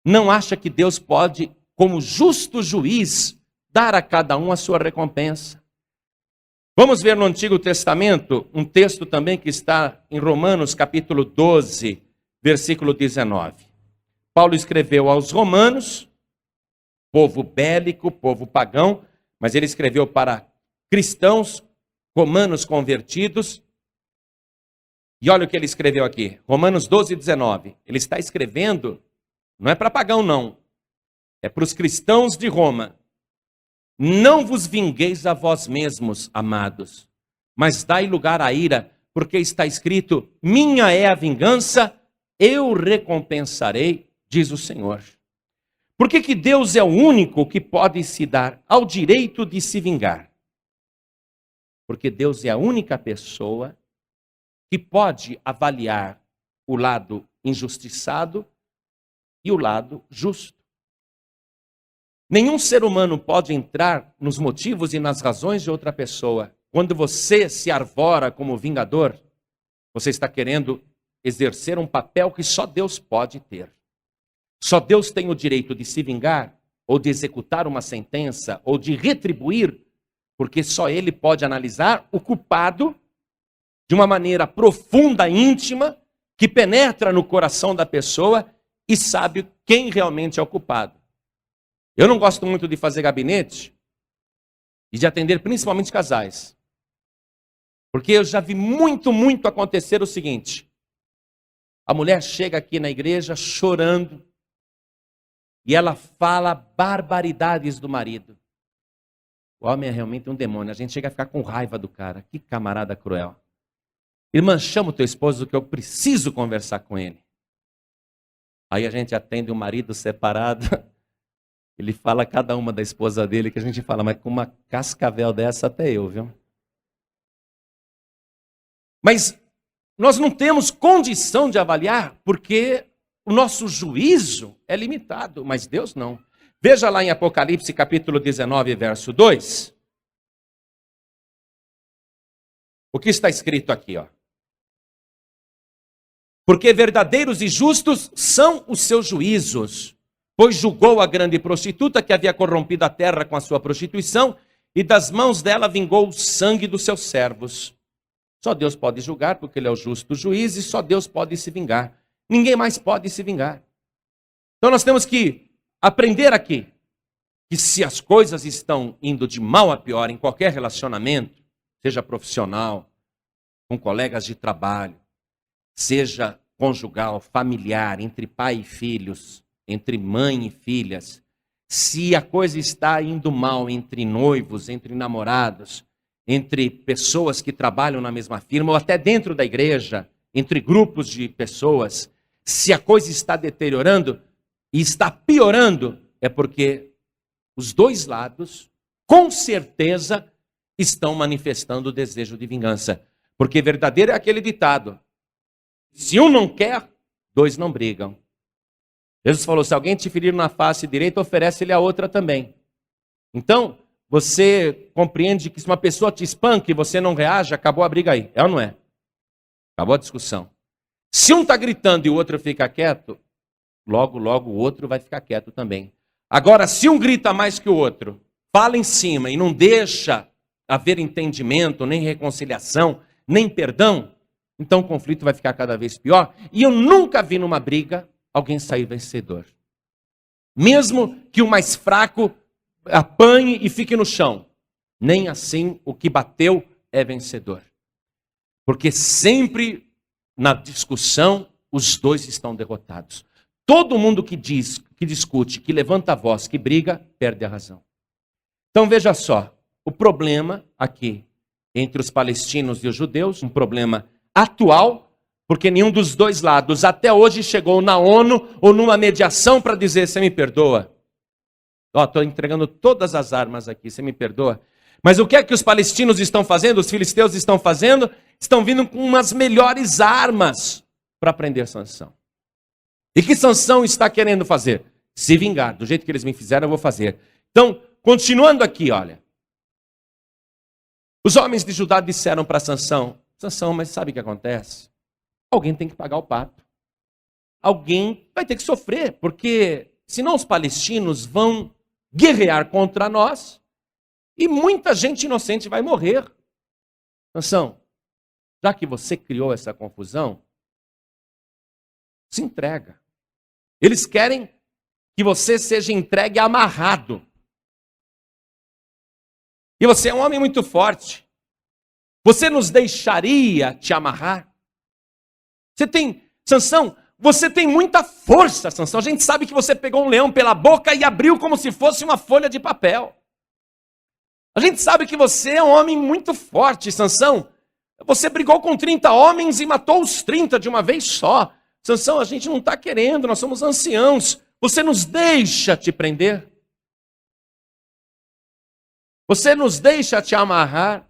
S6: Não acha que Deus pode, como justo juiz, dar a cada um a sua recompensa. Vamos ver no Antigo Testamento um texto também que está em Romanos capítulo 12, versículo 19. Paulo escreveu aos romanos, povo bélico, povo pagão, mas ele escreveu para cristãos, romanos convertidos. E olha o que ele escreveu aqui, Romanos 12, 19. Ele está escrevendo, não é para pagão não, é para os cristãos de Roma. Não vos vingueis a vós mesmos, amados, mas dai lugar à ira, porque está escrito, minha é a vingança, eu recompensarei, diz o Senhor. Por que Deus é o único que pode se dar ao direito de se vingar? Porque Deus é a única pessoa que pode avaliar o lado injustiçado e o lado justo. Nenhum ser humano pode entrar nos motivos e nas razões de outra pessoa. Quando você se arvora como vingador, você está querendo exercer um papel que só Deus pode ter. Só Deus tem o direito de se vingar, ou de executar uma sentença, ou de retribuir porque só ele pode analisar o culpado de uma maneira profunda, íntima, que penetra no coração da pessoa e sabe quem realmente é o culpado. Eu não gosto muito de fazer gabinete e de atender principalmente casais. Porque eu já vi muito acontecer o seguinte. A mulher chega aqui na igreja chorando e ela fala barbaridades do marido. O homem é realmente um demônio. A gente chega a ficar com raiva do cara. Que camarada cruel. Irmã, chama o teu esposo que eu preciso conversar com ele. Aí a gente atende um marido separado. Ele fala cada uma da esposa dele que a gente fala, mas com uma cascavel dessa até eu, viu? Mas nós não temos condição de avaliar porque o nosso juízo é limitado, mas Deus não. Veja lá em Apocalipse capítulo 19, verso 2. O que está escrito aqui, ó? Porque verdadeiros e justos são os seus juízos, pois julgou a grande prostituta que havia corrompido a terra com a sua prostituição, e das mãos dela vingou o sangue dos seus servos. Só Deus pode julgar, porque Ele é o justo juiz, e só Deus pode se vingar. Ninguém mais pode se vingar. Então nós temos que aprender aqui, que se as coisas estão indo de mal a pior em qualquer relacionamento, seja profissional, com colegas de trabalho, seja conjugal, familiar, entre pai e filhos, entre mãe e filhas, se a coisa está indo mal entre noivos, entre namorados, entre pessoas que trabalham na mesma firma, ou até dentro da igreja, entre grupos de pessoas, se a coisa está deteriorando e está piorando, é porque os dois lados, com certeza, estão manifestando o desejo de vingança. Porque verdadeiro é aquele ditado: se um não quer, dois não brigam. Jesus falou, se alguém te ferir na face direita, oferece-lhe a outra também. Então, você compreende que se uma pessoa te espanca e você não reage, acabou a briga aí. É ou não é? Acabou a discussão. Se um está gritando e o outro fica quieto, logo o outro vai ficar quieto também. Agora, se um grita mais que o outro, fala em cima e não deixa haver entendimento, nem reconciliação, nem perdão, então o conflito vai ficar cada vez pior. E eu nunca vi numa briga alguém sair vencedor. Mesmo que o mais fraco apanhe e fique no chão, nem assim o que bateu é vencedor. Porque sempre na discussão os dois estão derrotados. Todo mundo que diz, que discute, que levanta a voz, que briga, perde a razão. Então veja só, o problema aqui entre os palestinos e os judeus, um problema atual, porque nenhum dos dois lados até hoje chegou na ONU ou numa mediação para dizer, você me perdoa? Estou entregando todas as armas aqui, você me perdoa? Mas o que é que os palestinos estão fazendo, os filisteus estão fazendo? Estão vindo com umas melhores armas para prender Sansão. E que Sansão está querendo fazer? Se vingar. Do jeito que eles me fizeram, eu vou fazer. Então, continuando aqui, olha. Os homens de Judá disseram para Sansão, Sansão, mas sabe o que acontece? Alguém tem que pagar o pato. Alguém vai ter que sofrer, porque senão os palestinos vão guerrear contra nós e muita gente inocente vai morrer. Sansão, já que você criou essa confusão, se entrega. Eles querem que você seja entregue amarrado. E você é um homem muito forte. Você nos deixaria te amarrar? Sansão, você tem muita força, Sansão. A gente sabe que você pegou um leão pela boca e abriu como se fosse uma folha de papel. A gente sabe que você é um homem muito forte, Sansão. Você brigou com 30 homens e matou os 30 de uma vez só. Sansão, a gente não está querendo, nós somos anciãos. Você nos deixa te prender? Você nos deixa te amarrar?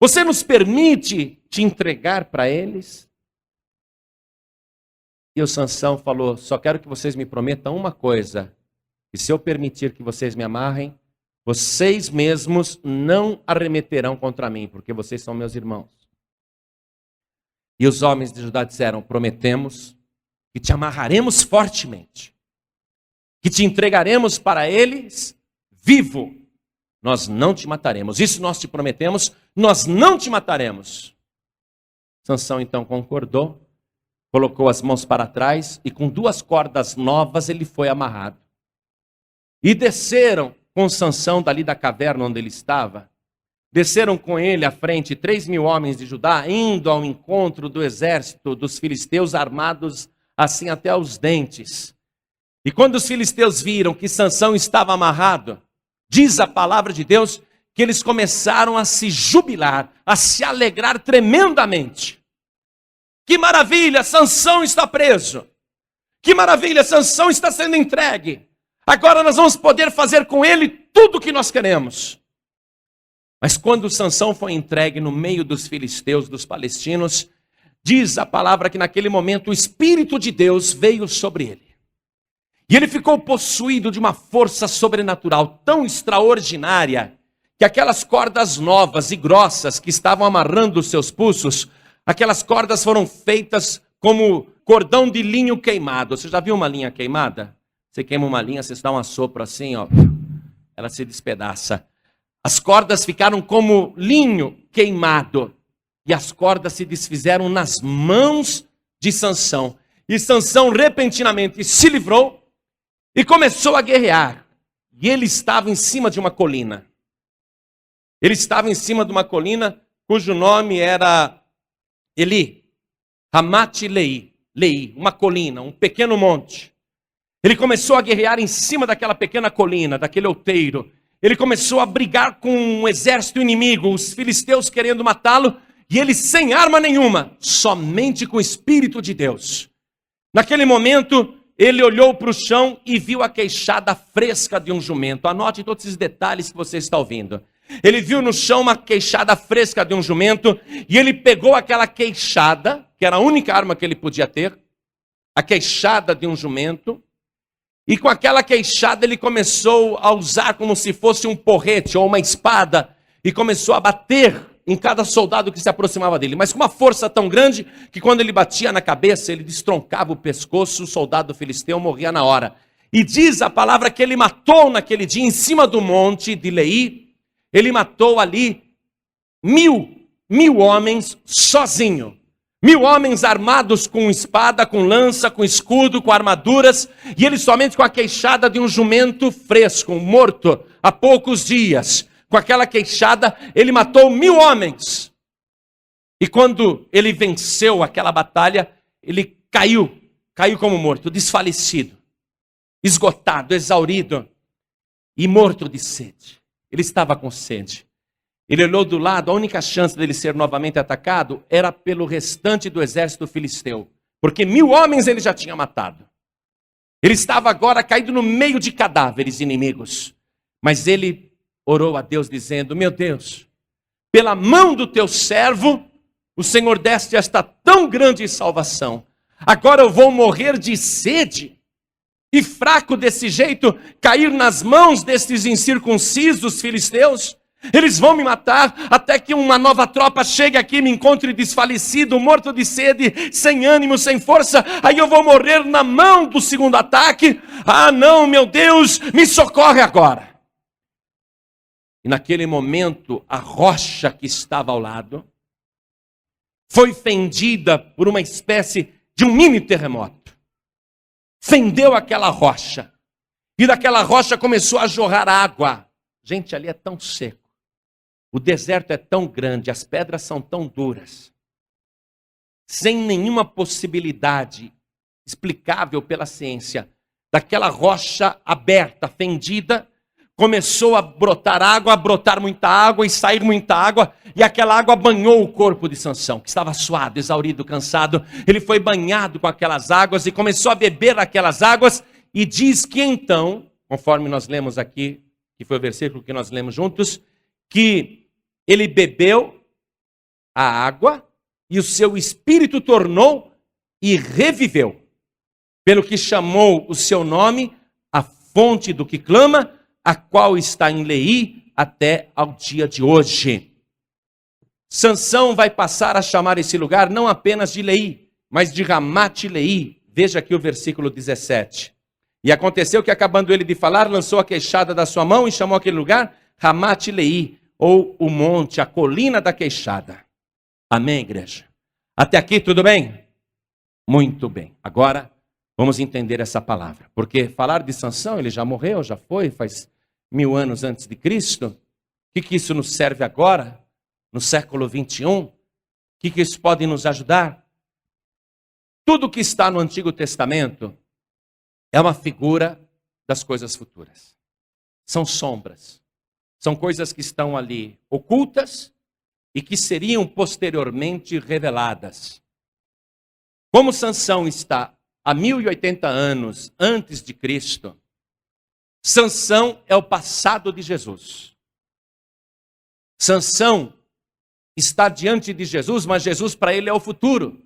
S6: Você nos permite te entregar para eles? E o Sansão falou, só quero que vocês me prometam uma coisa, que se eu permitir que vocês me amarrem, vocês mesmos não arremeterão contra mim, porque vocês são meus irmãos. E os homens de Judá disseram, prometemos que te amarraremos fortemente, que te entregaremos para eles vivo, nós não te mataremos. Isso nós te prometemos, nós não te mataremos. Sansão então concordou, colocou as mãos para trás e com 2 cordas novas ele foi amarrado. E desceram com Sansão dali da caverna onde ele estava. Desceram com ele à frente 3.000 homens de Judá, indo ao encontro do exército dos filisteus, armados assim até aos dentes. E quando os filisteus viram que Sansão estava amarrado, diz a palavra de Deus que eles começaram a se jubilar, a se alegrar tremendamente. Que maravilha, Sansão está preso. Que maravilha, Sansão está sendo entregue. Agora nós vamos poder fazer com ele tudo o que nós queremos. Mas quando Sansão foi entregue no meio dos filisteus, dos palestinos, diz a palavra que naquele momento o Espírito de Deus veio sobre ele. E ele ficou possuído de uma força sobrenatural tão extraordinária, que aquelas cordas novas e grossas que estavam amarrando os seus pulsos, aquelas cordas foram feitas como cordão de linho queimado. Você já viu uma linha queimada? Você queima uma linha, você dá um assopro assim, ó, ela se despedaça. As cordas ficaram como linho queimado. E as cordas se desfizeram nas mãos de Sansão. E Sansão repentinamente se livrou e começou a guerrear. E ele estava em cima de uma colina. Ele estava em cima de uma colina cujo nome era Eli, Ramat-Leí, uma colina, um pequeno monte. Ele começou a guerrear em cima daquela pequena colina, daquele outeiro. Ele começou a brigar com um exército inimigo, os filisteus querendo matá-lo, e ele sem arma nenhuma, somente com o Espírito de Deus. Naquele momento, ele olhou para o chão e viu a queixada fresca de um jumento. Anote todos esses detalhes que você está ouvindo. Ele viu no chão uma queixada fresca de um jumento, e ele pegou aquela queixada, que era a única arma que ele podia ter, a queixada de um jumento, e com aquela queixada ele começou a usar como se fosse um porrete ou uma espada, e começou a bater em cada soldado que se aproximava dele, mas com uma força tão grande que quando ele batia na cabeça, ele destroncava o pescoço, o soldado filisteu morria na hora. E diz a palavra que ele matou naquele dia, em cima do monte de Leí, ele matou ali mil homens sozinho. 1000 homens armados com espada, com lança, com escudo, com armaduras, e ele somente com a queixada de um jumento fresco, morto há poucos dias. Com aquela queixada, ele matou 1000 homens. E quando ele venceu aquela batalha, ele caiu como morto, desfalecido, esgotado, exaurido e morto de sede. Ele estava com sede. Ele olhou do lado, a única chance dele ser novamente atacado era pelo restante do exército filisteu, porque 1000 homens ele já tinha matado. Ele estava agora caído no meio de cadáveres inimigos, mas ele orou a Deus dizendo: meu Deus, pela mão do teu servo, o Senhor deste esta tão grande salvação. Agora eu vou morrer de sede e fraco desse jeito, cair nas mãos destes incircuncisos filisteus. Eles vão me matar até que uma nova tropa chegue aqui e me encontre desfalecido, morto de sede, sem ânimo, sem força. Aí eu vou morrer na mão do segundo ataque. Ah não, meu Deus, me socorre agora. E naquele momento, a rocha que estava ao lado foi fendida por uma espécie de um mini terremoto. Fendeu aquela rocha. E daquela rocha começou a jorrar água. Gente, ali é tão seco. O deserto é tão grande, as pedras são tão duras. Sem nenhuma possibilidade explicável pela ciência, daquela rocha aberta, fendida, começou a brotar muita água e sair muita água, e aquela água banhou o corpo de Sansão, que estava suado, exaurido, cansado. Ele foi banhado com aquelas águas e começou a beber aquelas águas, e diz que então, conforme nós lemos aqui, que foi o versículo que nós lemos juntos, que ele bebeu a água e o seu espírito tornou e reviveu, pelo que chamou o seu nome a fonte do que clama, a qual está em Leí até ao dia de hoje. Sansão vai passar a chamar esse lugar não apenas de Leí, mas de Ramat-Leí. Veja aqui o versículo 17. E aconteceu que, acabando ele de falar, lançou a queixada da sua mão e chamou aquele lugar Ramat Leí, ou o monte, a colina da queixada. Amém, igreja? Até aqui tudo bem? Muito bem. Agora vamos entender essa palavra. Porque falar de Sansão, ele já morreu, já foi, faz 1000 anos antes de Cristo. O que isso nos serve agora, no século 21? O que isso pode nos ajudar? Tudo que está no Antigo Testamento é uma figura das coisas futuras. São sombras. São coisas que estão ali ocultas e que seriam posteriormente reveladas. Como Sansão está há 1080 anos antes de Cristo, Sansão é o passado de Jesus. Sansão está diante de Jesus, mas Jesus para ele é o futuro.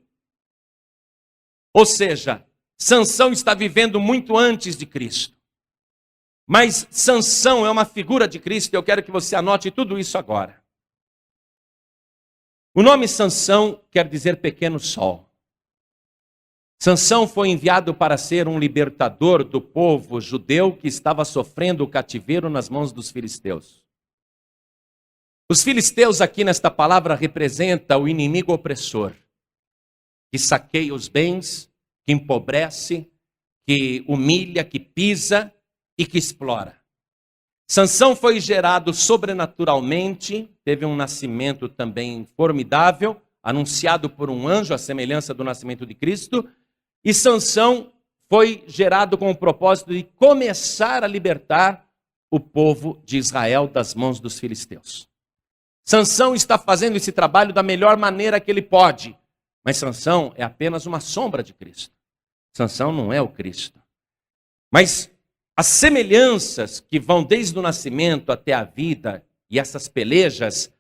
S6: Ou seja, Sansão está vivendo muito antes de Cristo. Mas Sansão é uma figura de Cristo e eu quero que você anote tudo isso agora. O nome Sansão quer dizer pequeno sol. Sansão foi enviado para ser um libertador do povo judeu que estava sofrendo o cativeiro nas mãos dos filisteus. Os filisteus aqui nesta palavra representam o inimigo opressor, que saqueia os bens, que empobrece, que humilha, que pisa e que explora. Sansão foi gerado sobrenaturalmente, teve um nascimento também formidável, anunciado por um anjo, à semelhança do nascimento de Cristo, e Sansão foi gerado com o propósito de começar a libertar o povo de Israel das mãos dos filisteus. Sansão está fazendo esse trabalho da melhor maneira que ele pode, mas Sansão é apenas uma sombra de Cristo. Sansão não é o Cristo. Mas as semelhanças que vão desde o nascimento até a vida e essas pelejas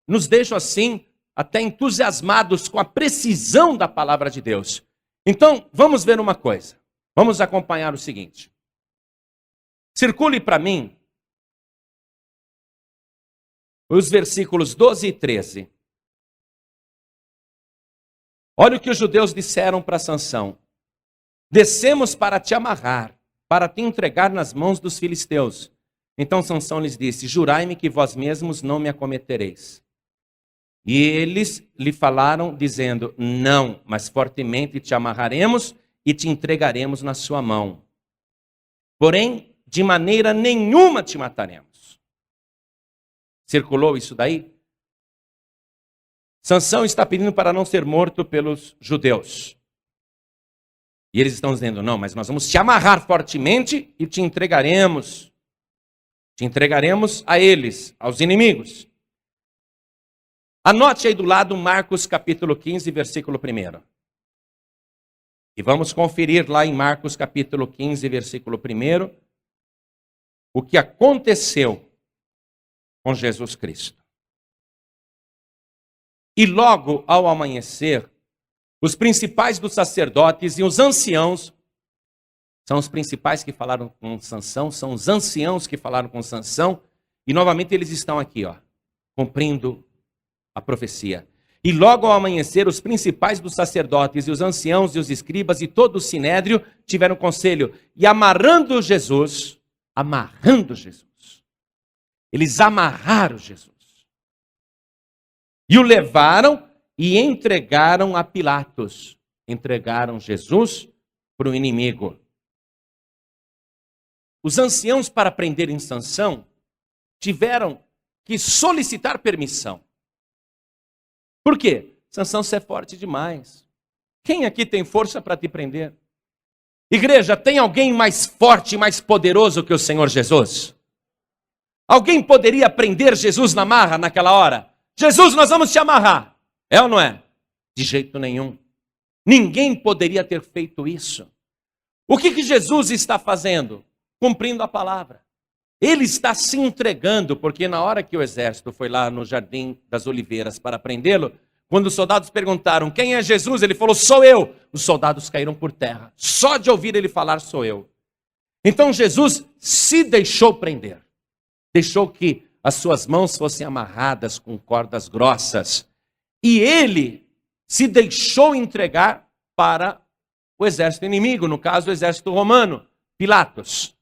S6: nos deixam assim até entusiasmados com a precisão da palavra de Deus. Então, vamos ver uma coisa. Vamos acompanhar o seguinte. Circule para mim os versículos 12 e 13. Olha o que os judeus disseram para Sansão. Descemos para te amarrar, para te entregar nas mãos dos filisteus. Então Sansão lhes disse, jurai-me que vós mesmos não me acometereis. E eles lhe falaram, dizendo, não, mas fortemente te amarraremos e te entregaremos na sua mão. Porém, de maneira nenhuma te mataremos. Circulou isso daí? Sansão está pedindo para não ser morto pelos judeus. E eles estão dizendo, não, mas nós vamos te amarrar fortemente e te entregaremos. Te entregaremos a eles, aos inimigos. Anote aí do lado Marcos capítulo 15, versículo 1. E vamos conferir lá em Marcos capítulo 15, versículo 1, o que aconteceu com Jesus Cristo. E logo ao amanhecer, os principais dos sacerdotes e os anciãos, são os principais que falaram com Sansão, são os anciãos que falaram com Sansão, e novamente eles estão aqui, cumprindo a profecia. E logo ao amanhecer, os principais dos sacerdotes e os anciãos e os escribas e todo o sinédrio tiveram conselho. E amarrando Jesus, eles amarraram Jesus. E o levaram e entregaram a Pilatos. Entregaram Jesus para o inimigo. Os anciãos, para prenderem Sansão, tiveram que solicitar permissão. Por quê? Sansão, você é forte demais. Quem aqui tem força para te prender? Igreja, tem alguém mais forte e mais poderoso que o Senhor Jesus? Alguém poderia prender Jesus na marra naquela hora? Jesus, nós vamos te amarrar. É ou não é? De jeito nenhum. Ninguém poderia ter feito isso. O que Jesus está fazendo? Cumprindo a palavra. Ele está se entregando, porque na hora que o exército foi lá no Jardim das Oliveiras para prendê-lo, quando os soldados perguntaram, quem é Jesus? Ele falou, sou eu. Os soldados caíram por terra. Só de ouvir ele falar, sou eu. Então Jesus se deixou prender. Deixou que as suas mãos fossem amarradas com cordas grossas. E ele se deixou entregar para o exército inimigo, no caso o exército romano, Pilatos.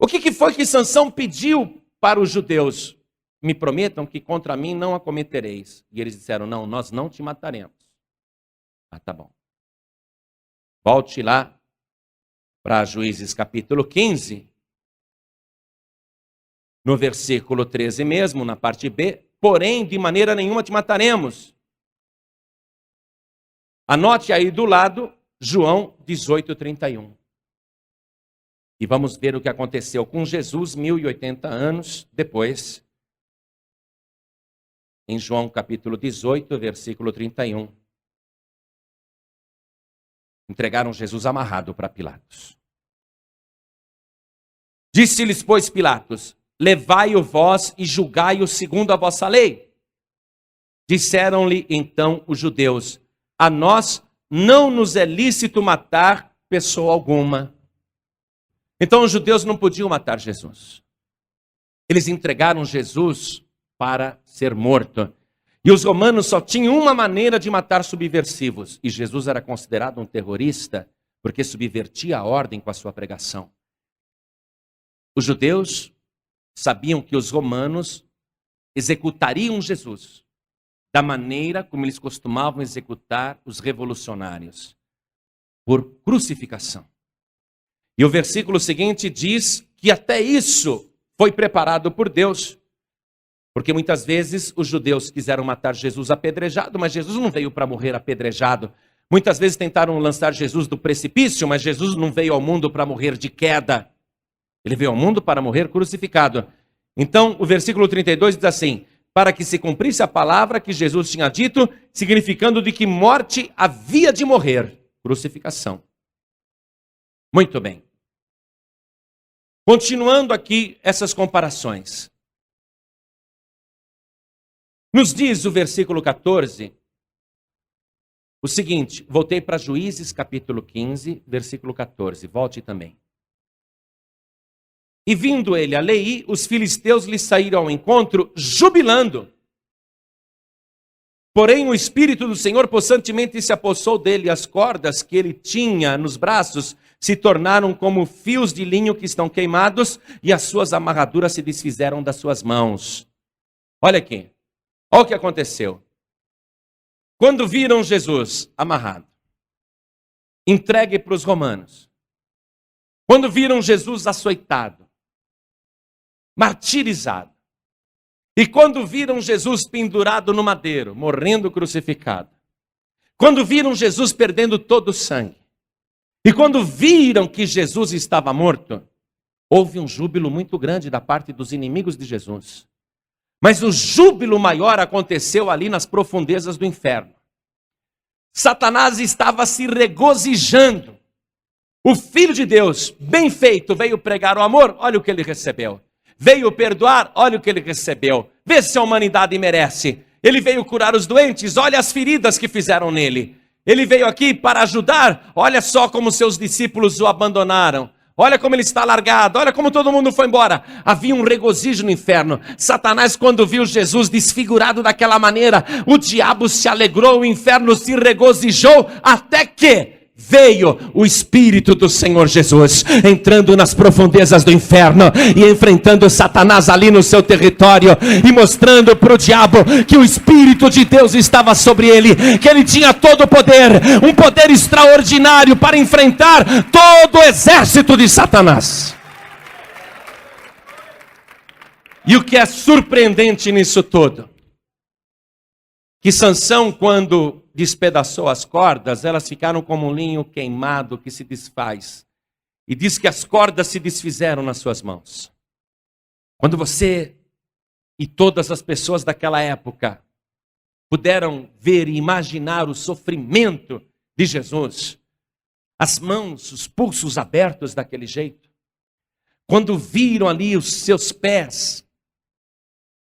S6: O que foi que Sansão pediu para os judeus: me prometam que contra mim não a cometereis. E eles disseram: não, nós não te mataremos. Ah, tá bom. Volte lá para Juízes capítulo 15, no versículo 13 mesmo, na parte B. Porém, de maneira nenhuma te mataremos. Anote aí do lado, João 18:31. E vamos ver o que aconteceu com Jesus 1080 anos depois. Em João capítulo 18, versículo 31. Entregaram Jesus amarrado para Pilatos. Disse-lhes, pois, Pilatos: levai-o vós e julgai-o segundo a vossa lei. Disseram-lhe então os judeus: a nós não nos é lícito matar pessoa alguma. Então os judeus não podiam matar Jesus. Eles entregaram Jesus para ser morto. E os romanos só tinham uma maneira de matar subversivos. E Jesus era considerado um terrorista porque subvertia a ordem com a sua pregação. Os judeus sabiam que os romanos executariam Jesus da maneira como eles costumavam executar os revolucionários, por crucificação. E o versículo seguinte diz que até isso foi preparado por Deus. Porque muitas vezes os judeus quiseram matar Jesus apedrejado, mas Jesus não veio para morrer apedrejado. Muitas vezes tentaram lançar Jesus do precipício, mas Jesus não veio ao mundo para morrer de queda. Ele veio ao mundo para morrer crucificado. Então, o versículo 32 diz assim: para que se cumprisse a palavra que Jesus tinha dito, significando de que morte havia de morrer, crucificação. Muito bem. Continuando aqui essas comparações. Nos diz o versículo 14 o seguinte, voltei para Juízes capítulo 15, versículo 14, volte também. E vindo ele a Leí, os filisteus lhe saíram ao encontro, jubilando. Porém o Espírito do Senhor possantemente se apossou dele, as cordas que ele tinha nos braços se tornaram como fios de linho que estão queimados, e as suas amarraduras se desfizeram das suas mãos. Olha aqui. Olha o que aconteceu. Quando viram Jesus amarrado, entregue para os romanos. Quando viram Jesus açoitado, martirizado. E quando viram Jesus pendurado no madeiro, morrendo crucificado. Quando viram Jesus perdendo todo o sangue. E quando viram que Jesus estava morto, houve um júbilo muito grande da parte dos inimigos de Jesus. Mas o júbilo maior aconteceu ali nas profundezas do inferno. Satanás estava se regozijando. O Filho de Deus, bem feito, veio pregar o amor, olha o que ele recebeu. Veio perdoar, olha o que ele recebeu. Vê se a humanidade merece. Ele veio curar os doentes, olha as feridas que fizeram nele. Ele veio aqui para ajudar, olha só como seus discípulos o abandonaram. Olha como ele está largado, olha como todo mundo foi embora. Havia um regozijo no inferno. Satanás, quando viu Jesus desfigurado daquela maneira, o diabo se alegrou, o inferno se regozijou, até que veio o Espírito do Senhor Jesus, entrando nas profundezas do inferno e enfrentando Satanás ali no seu território e mostrando para o diabo que o Espírito de Deus estava sobre ele, que ele tinha todo o poder, um poder extraordinário para enfrentar todo o exército de Satanás. E o que é surpreendente nisso tudo? Que Sansão, quando despedaçou as cordas, elas ficaram como um linho queimado que se desfaz. E diz que as cordas se desfizeram nas suas mãos. Quando você e todas as pessoas daquela época puderam ver e imaginar o sofrimento de Jesus, as mãos, os pulsos abertos daquele jeito, quando viram ali os seus pés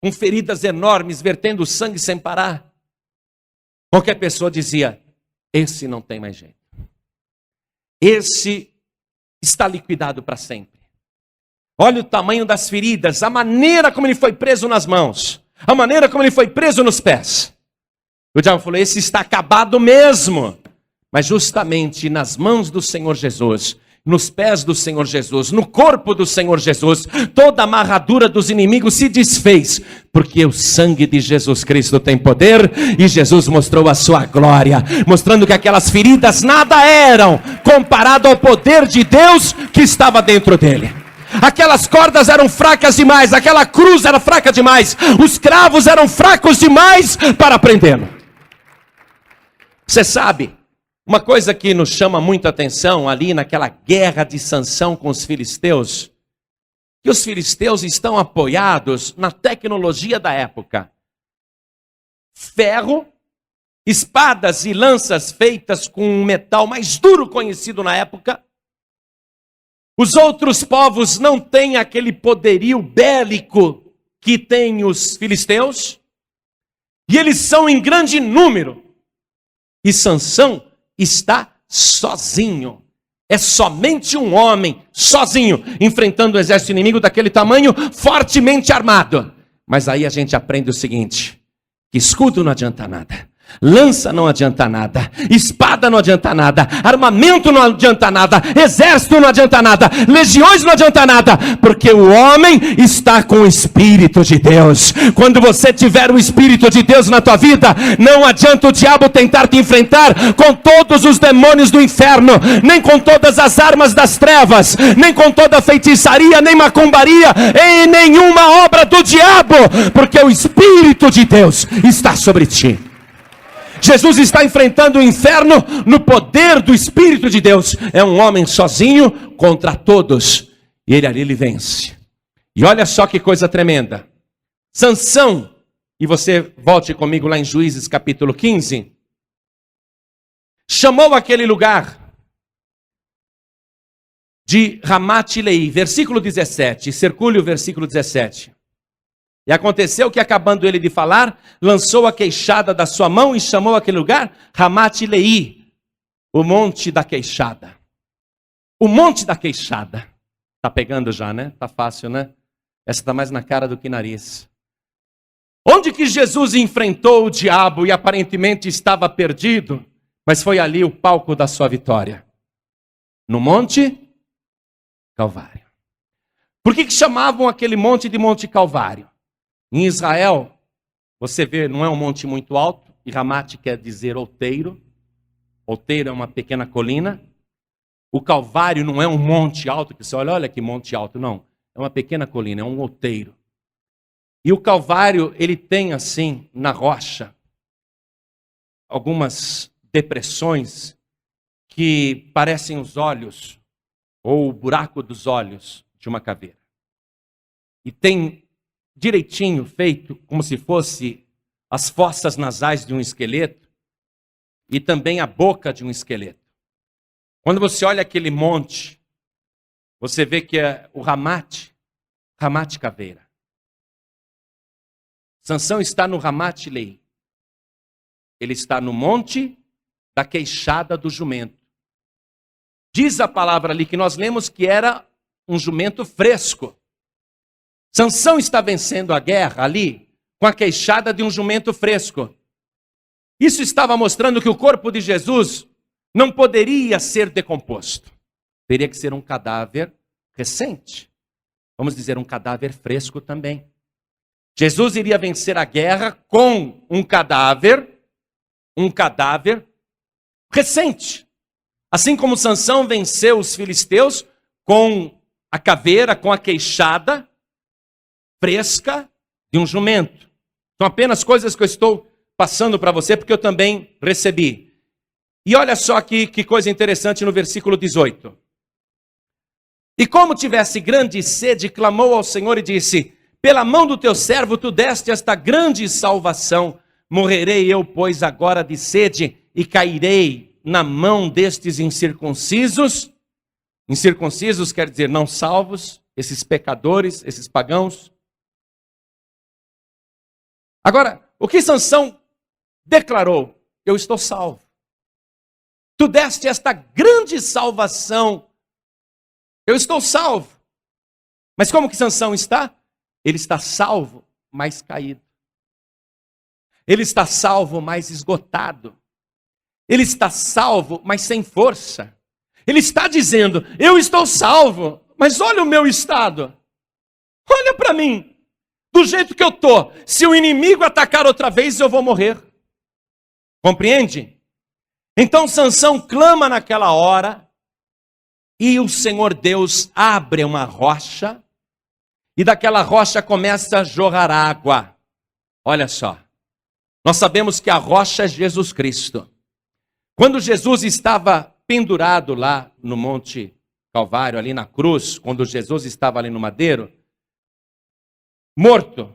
S6: com feridas enormes, vertendo sangue sem parar, qualquer pessoa dizia, esse não tem mais jeito. Esse está liquidado para sempre. Olha o tamanho das feridas, a maneira como ele foi preso nas mãos, a maneira como ele foi preso nos pés. O diabo falou, esse está acabado mesmo. Mas justamente nas mãos do Senhor Jesus nos pés do Senhor Jesus, no corpo do Senhor Jesus, toda a amarradura dos inimigos se desfez, porque o sangue de Jesus Cristo tem poder, e Jesus mostrou a sua glória, mostrando que aquelas feridas nada eram, comparado ao poder de Deus que estava dentro dele. Aquelas cordas eram fracas demais, aquela cruz era fraca demais, os cravos eram fracos demais para prendê-lo. Você sabe, uma coisa que nos chama muita atenção ali naquela guerra de Sansão com os filisteus, que os filisteus estão apoiados na tecnologia da época. Ferro, espadas e lanças feitas com um metal mais duro conhecido na época. Os outros povos não têm aquele poderio bélico que têm os filisteus, e eles são em grande número. E Sansão está sozinho. É somente um homem, sozinho, enfrentando o exército inimigo daquele tamanho, fortemente armado. Mas aí a gente aprende o seguinte: que escudo não adianta nada, lança não adianta nada, espada não adianta nada, armamento não adianta nada, exército não adianta nada, legiões não adianta nada, porque o homem está com o Espírito de Deus. Quando você tiver o Espírito de Deus na tua vida, não adianta o diabo tentar te enfrentar com todos os demônios do inferno, nem com todas as armas das trevas, nem com toda a feitiçaria, nem macumbaria, e nenhuma obra do diabo, porque o Espírito de Deus está sobre ti. Jesus está enfrentando o inferno no poder do Espírito de Deus. É um homem sozinho contra todos, e ele vence. E olha só que coisa tremenda. Sansão, e você volte comigo lá em Juízes capítulo 15, chamou aquele lugar de Ramat-Leí, versículo 17, circule o versículo 17. E aconteceu que, acabando ele de falar, lançou a queixada da sua mão e chamou aquele lugar Ramat-Leí, o monte da queixada. O monte da queixada. Tá pegando já, né? Tá fácil, né? Essa tá mais na cara do que nariz. Onde que Jesus enfrentou o diabo e aparentemente estava perdido, mas foi ali o palco da sua vitória? No Monte Calvário. Por que chamavam aquele monte de Monte Calvário? Em Israel, você vê, não é um monte muito alto, e Ramat quer dizer outeiro. Outeiro é uma pequena colina. O Calvário não é um monte alto, que você olha que monte alto, não. É uma pequena colina, é um outeiro. E o Calvário, ele tem assim, na rocha, algumas depressões que parecem os olhos, ou o buraco dos olhos de uma caveira. E tem direitinho feito, como se fosse as fossas nasais de um esqueleto e também a boca de um esqueleto. Quando você olha aquele monte, você vê que é o Ramat Caveira. Sansão está no Ramat-Leí. Ele está no monte da queixada do jumento. Diz a palavra ali que nós lemos que era um jumento fresco. Sansão está vencendo a guerra ali com a queixada de um jumento fresco. Isso estava mostrando que o corpo de Jesus não poderia ser decomposto. Teria que ser um cadáver recente. Vamos dizer, um cadáver fresco também. Jesus iria vencer a guerra com um cadáver recente. Assim como Sansão venceu os filisteus com a caveira, com a queixada fresca de um jumento. São apenas coisas que eu estou passando para você, porque eu também recebi. E olha só aqui que coisa interessante no versículo 18. E como tivesse grande sede, clamou ao Senhor e disse: pela mão do teu servo tu deste esta grande salvação. Morrerei eu, pois, agora de sede, e cairei na mão destes incircuncisos. Incircuncisos quer dizer não salvos, esses pecadores, esses pagãos. Agora, o que Sansão declarou? Eu estou salvo. Tu deste esta grande salvação. Eu estou salvo. Mas como que Sansão está? Ele está salvo, mas caído. Ele está salvo, mas esgotado. Ele está salvo, mas sem força. Ele está dizendo, eu estou salvo, mas olha o meu estado. Olha para mim, do jeito que eu estou. Se o inimigo atacar outra vez, eu vou morrer. Compreende? Então Sansão clama naquela hora, e o Senhor Deus abre uma rocha, e daquela rocha começa a jorrar água. Olha só, nós sabemos que a rocha é Jesus Cristo. Quando Jesus estava pendurado lá no Monte Calvário, ali na cruz, quando Jesus estava ali no madeiro, morto,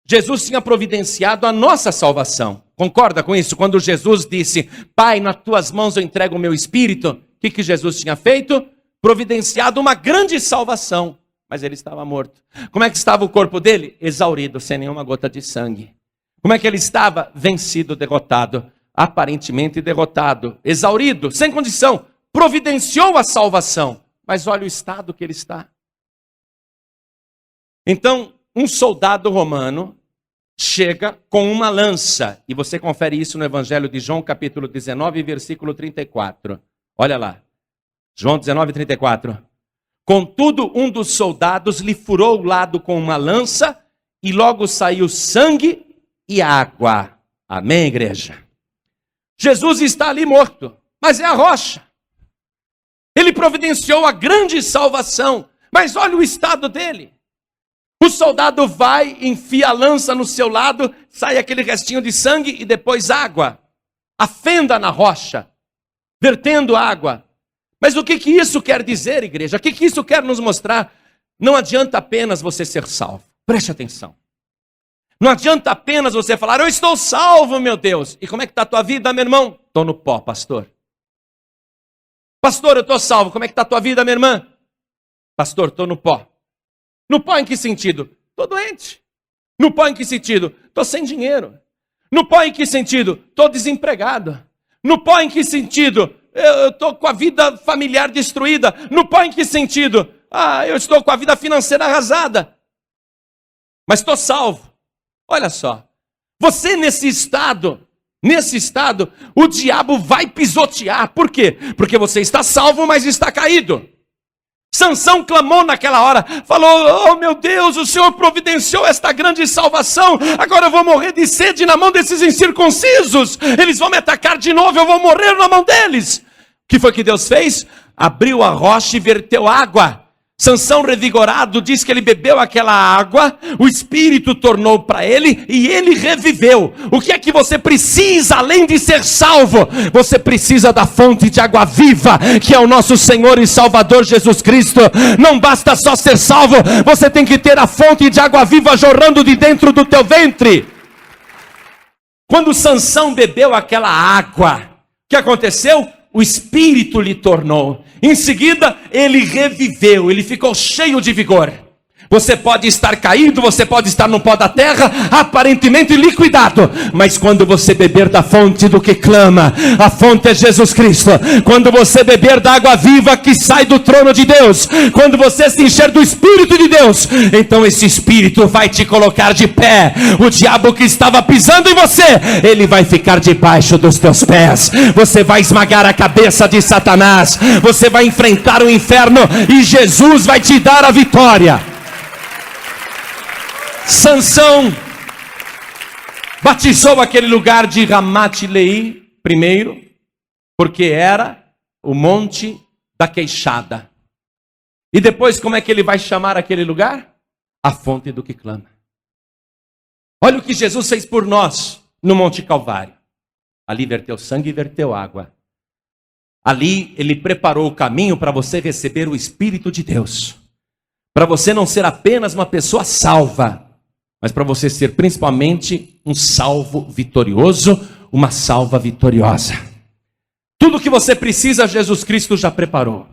S6: Jesus tinha providenciado a nossa salvação. Concorda com isso? Quando Jesus disse, Pai, nas tuas mãos eu entrego o meu espírito, o que Jesus tinha feito? Providenciado uma grande salvação, mas ele estava morto. Como é que estava o corpo dele? Exaurido, sem nenhuma gota de sangue. Como é que ele estava? Vencido, derrotado, aparentemente derrotado, exaurido, sem condição. Providenciou a salvação, mas olha o estado que ele está. Então, um soldado romano chega com uma lança, e você confere isso no Evangelho de João, capítulo 19, versículo 34. Olha lá, João 19, 34. Contudo, um dos soldados lhe furou o lado com uma lança, e logo saiu sangue e água. Amém, igreja? Jesus está ali morto, mas é a rocha. Ele providenciou a grande salvação, mas olha o estado dele. O soldado vai, enfia a lança no seu lado, sai aquele restinho de sangue e depois água. A fenda na rocha, vertendo água. Mas o que isso quer dizer, igreja? O que isso quer nos mostrar? Não adianta apenas você ser salvo. Preste atenção. Não adianta apenas você falar, eu estou salvo, meu Deus. E como é que está a tua vida, meu irmão? Estou no pó, pastor. Pastor, eu estou salvo. Como é que está a tua vida, minha irmã? Pastor, estou no pó. No pó em que sentido? Estou doente. No pó em que sentido? Estou sem dinheiro. No pó em que sentido? Estou desempregado. No pó em que sentido? Eu estou com a vida familiar destruída. No pó em que sentido? Eu estou com a vida financeira arrasada. Mas estou salvo. Olha só. Você nesse estado, o diabo vai pisotear. Por quê? Porque você está salvo, mas está caído. Sansão clamou naquela hora, falou, oh meu Deus, o Senhor providenciou esta grande salvação, agora eu vou morrer de sede na mão desses incircuncisos, eles vão me atacar de novo, eu vou morrer na mão deles. O que foi que Deus fez? Abriu a rocha e verteu água. Sansão revigorado diz que ele bebeu aquela água, o Espírito tornou para ele e ele reviveu. O que é que você precisa além de ser salvo? Você precisa da fonte de água viva, que é o nosso Senhor e Salvador Jesus Cristo. Não basta só ser salvo, você tem que ter a fonte de água viva jorrando de dentro do teu ventre. Quando Sansão bebeu aquela água, o que aconteceu? O Espírito lhe tornou. Em seguida, ele reviveu, ele ficou cheio de vigor. Você pode estar caído, você pode estar no pó da terra, aparentemente liquidado. Mas quando você beber da fonte do que clama, a fonte é Jesus Cristo. Quando você beber da água viva que sai do trono de Deus, quando você se encher do Espírito de Deus, então esse Espírito vai te colocar de pé. O diabo que estava pisando em você, ele vai ficar debaixo dos teus pés. Você vai esmagar a cabeça de Satanás. Você vai enfrentar o inferno e Jesus vai te dar a vitória. Sansão batizou aquele lugar de Ramat-Leí primeiro, porque era o monte da queixada. E depois como é que ele vai chamar aquele lugar? A fonte do que clama. Olha o que Jesus fez por nós no Monte Calvário. Ali verteu sangue e verteu água. Ali ele preparou o caminho para você receber o Espírito de Deus. Para você não ser apenas uma pessoa salva, mas para você ser principalmente um salvo vitorioso, uma salva vitoriosa. Tudo que você precisa, Jesus Cristo já preparou.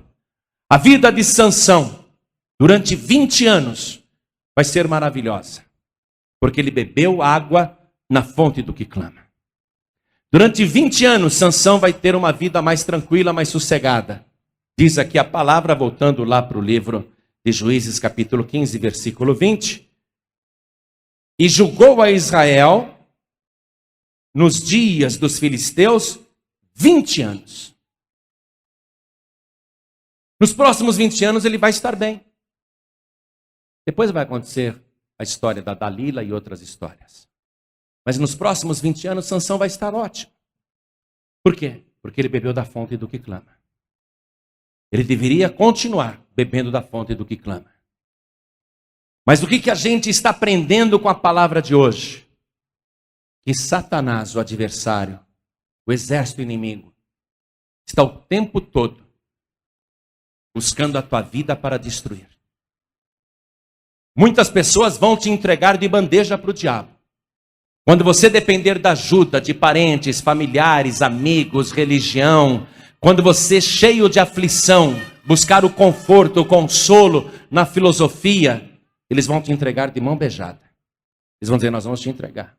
S6: A vida de Sansão, durante 20 anos, vai ser maravilhosa. Porque ele bebeu água na fonte do que clama. Durante 20 anos, Sansão vai ter uma vida mais tranquila, mais sossegada. Diz aqui a palavra, voltando lá para o livro de Juízes, capítulo 15, versículo 20. E julgou a Israel nos dias dos filisteus 20 anos. Nos próximos 20 anos ele vai estar bem. Depois vai acontecer a história da Dalila e outras histórias. Mas nos próximos 20 anos Sansão vai estar ótimo. Por quê? Porque ele bebeu da fonte do que clama. Ele deveria continuar bebendo da fonte do que clama. Mas o que a gente está aprendendo com a palavra de hoje? Que Satanás, o adversário, o exército inimigo, está o tempo todo buscando a tua vida para destruir. Muitas pessoas vão te entregar de bandeja para o diabo. Quando você depender da ajuda de parentes, familiares, amigos, religião, quando você, cheio de aflição, buscar o conforto, o consolo na filosofia, eles vão te entregar de mão beijada. Eles vão dizer, nós vamos te entregar.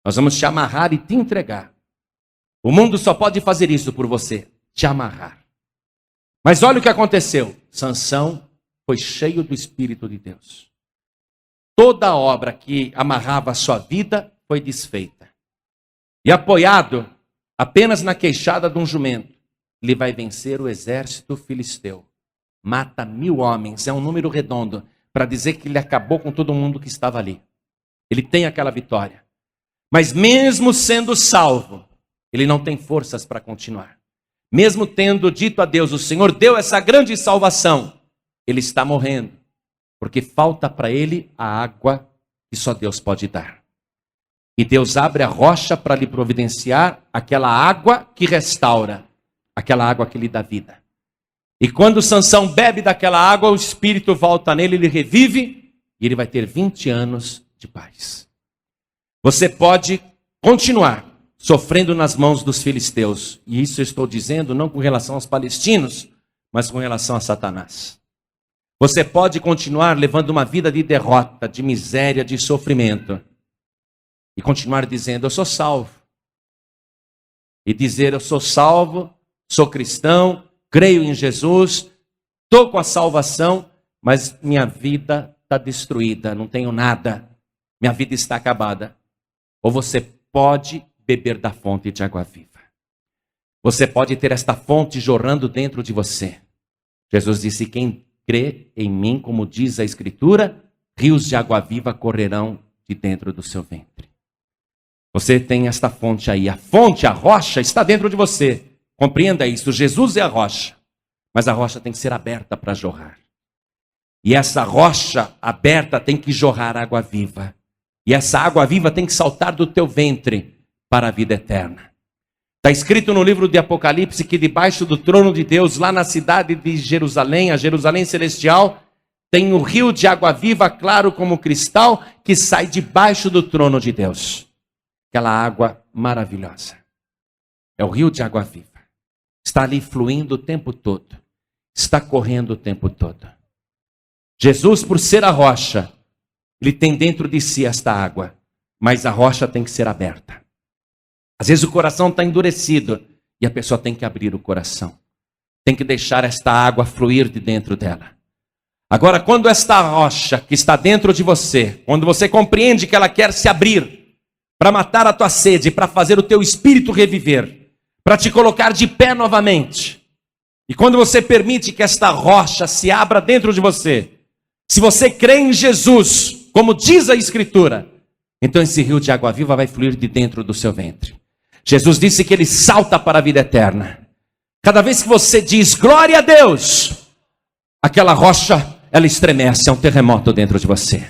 S6: Nós vamos te amarrar e te entregar. O mundo só pode fazer isso por você, te amarrar. Mas olha o que aconteceu. Sansão foi cheio do Espírito de Deus. Toda a obra que amarrava a sua vida foi desfeita. E apoiado apenas na queixada de um jumento, ele vai vencer o exército filisteu. Mata 1000 homens, é um número redondo, para dizer que ele acabou com todo mundo que estava ali. Ele tem aquela vitória. Mas mesmo sendo salvo, ele não tem forças para continuar. Mesmo tendo dito a Deus, o Senhor deu essa grande salvação, ele está morrendo. Porque falta para ele a água que só Deus pode dar. E Deus abre a rocha para lhe providenciar aquela água que restaura, aquela água que lhe dá vida. E quando Sansão bebe daquela água, o Espírito volta nele, ele revive, e ele vai ter 20 anos de paz. Você pode continuar sofrendo nas mãos dos filisteus. E isso eu estou dizendo não com relação aos palestinos, mas com relação a Satanás. Você pode continuar levando uma vida de derrota, de miséria, de sofrimento. E continuar dizendo, eu sou salvo. E dizer, eu sou salvo, sou cristão, creio em Jesus, estou com a salvação, mas minha vida está destruída, não tenho nada. Minha vida está acabada. Ou você pode beber da fonte de água viva. Você pode ter esta fonte jorrando dentro de você. Jesus disse, quem crê em mim, como diz a Escritura, rios de água viva correrão de dentro do seu ventre. Você tem esta fonte aí. A fonte, a rocha, está dentro de você. Compreenda isso. Jesus é a rocha. Mas a rocha tem que ser aberta para jorrar. E essa rocha aberta tem que jorrar água viva. E essa água viva tem que saltar do teu ventre para a vida eterna. Está escrito no livro de Apocalipse que debaixo do trono de Deus, lá na cidade de Jerusalém, a Jerusalém celestial, tem um rio de água viva, claro como cristal, que sai debaixo do trono de Deus. Aquela água maravilhosa. É o rio de água viva. Está ali fluindo o tempo todo. Está correndo o tempo todo. Jesus, por ser a rocha, ele tem dentro de si esta água, mas a rocha tem que ser aberta. Às vezes o coração está endurecido e a pessoa tem que abrir o coração. Tem que deixar esta água fluir de dentro dela. Agora, quando esta rocha que está dentro de você, quando você compreende que ela quer se abrir para matar a tua sede, para fazer o teu espírito reviver, para te colocar de pé novamente, e quando você permite que esta rocha se abra dentro de você, se você crê em Jesus, como diz a Escritura, então esse rio de água viva vai fluir de dentro do seu ventre. Jesus disse que ele salta para a vida eterna. Cada vez que você diz glória a Deus, aquela rocha, ela estremece, é um terremoto dentro de você.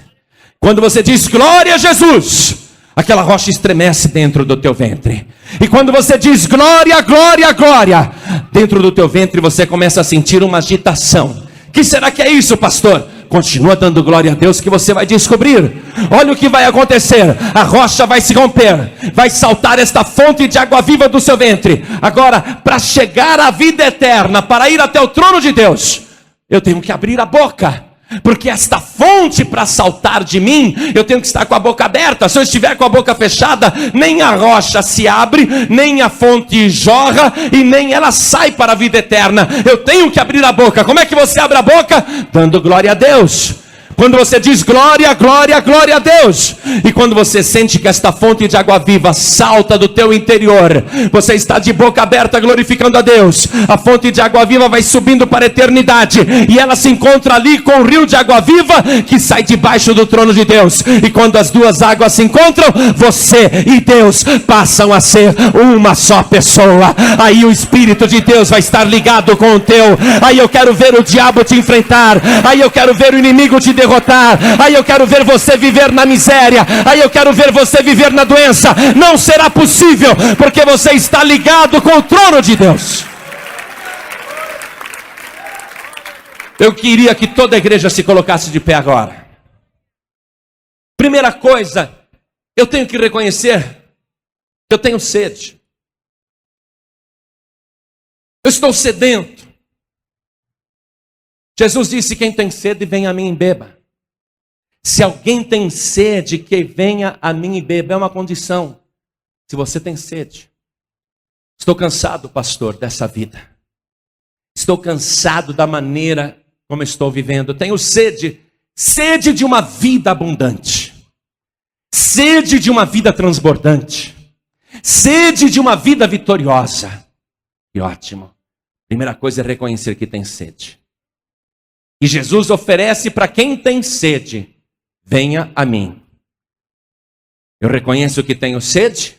S6: Quando você diz glória a Jesus, aquela rocha estremece dentro do teu ventre. E quando você diz glória, glória, glória, dentro do teu ventre você começa a sentir uma agitação. Que será que é isso, pastor? Continua dando glória a Deus que você vai descobrir. Olha o que vai acontecer. A rocha vai se romper. Vai saltar esta fonte de água viva do seu ventre. Agora, para chegar à vida eterna, para ir até o trono de Deus, eu tenho que abrir a boca. Porque esta fonte para saltar de mim, eu tenho que estar com a boca aberta. Se eu estiver com a boca fechada, nem a rocha se abre, nem a fonte jorra e nem ela sai para a vida eterna. Eu tenho que abrir a boca. Como é que você abre a boca? Dando glória a Deus. Quando você diz glória, glória, glória a Deus. E quando você sente que esta fonte de água viva salta do teu interior, você está de boca aberta glorificando a Deus. A fonte de água viva vai subindo para a eternidade. E ela se encontra ali com o rio de água viva que sai debaixo do trono de Deus. E quando as duas águas se encontram, você e Deus passam a ser uma só pessoa. Aí o Espírito de Deus vai estar ligado com o teu. Aí eu quero ver o diabo te enfrentar. Aí eu quero ver o inimigo te derrotar. Aí eu quero ver você viver na miséria. Aí eu quero ver você viver na doença. Não será possível, porque você está ligado com o trono de Deus. Eu queria que toda a igreja se colocasse de pé agora. Primeira coisa, eu tenho que reconhecer que eu tenho sede. Eu estou sedento. Jesus disse: quem tem sede, venha a mim e beba. Se alguém tem sede, que venha a mim e beba. É uma condição. Se você tem sede. Estou cansado, pastor, dessa vida. Estou cansado da maneira como estou vivendo. Tenho sede. Sede de uma vida abundante. Sede de uma vida transbordante. Sede de uma vida vitoriosa. Que ótimo. Primeira coisa é reconhecer que tem sede. E Jesus oferece para quem tem sede: venha a mim. Eu reconheço que tenho sede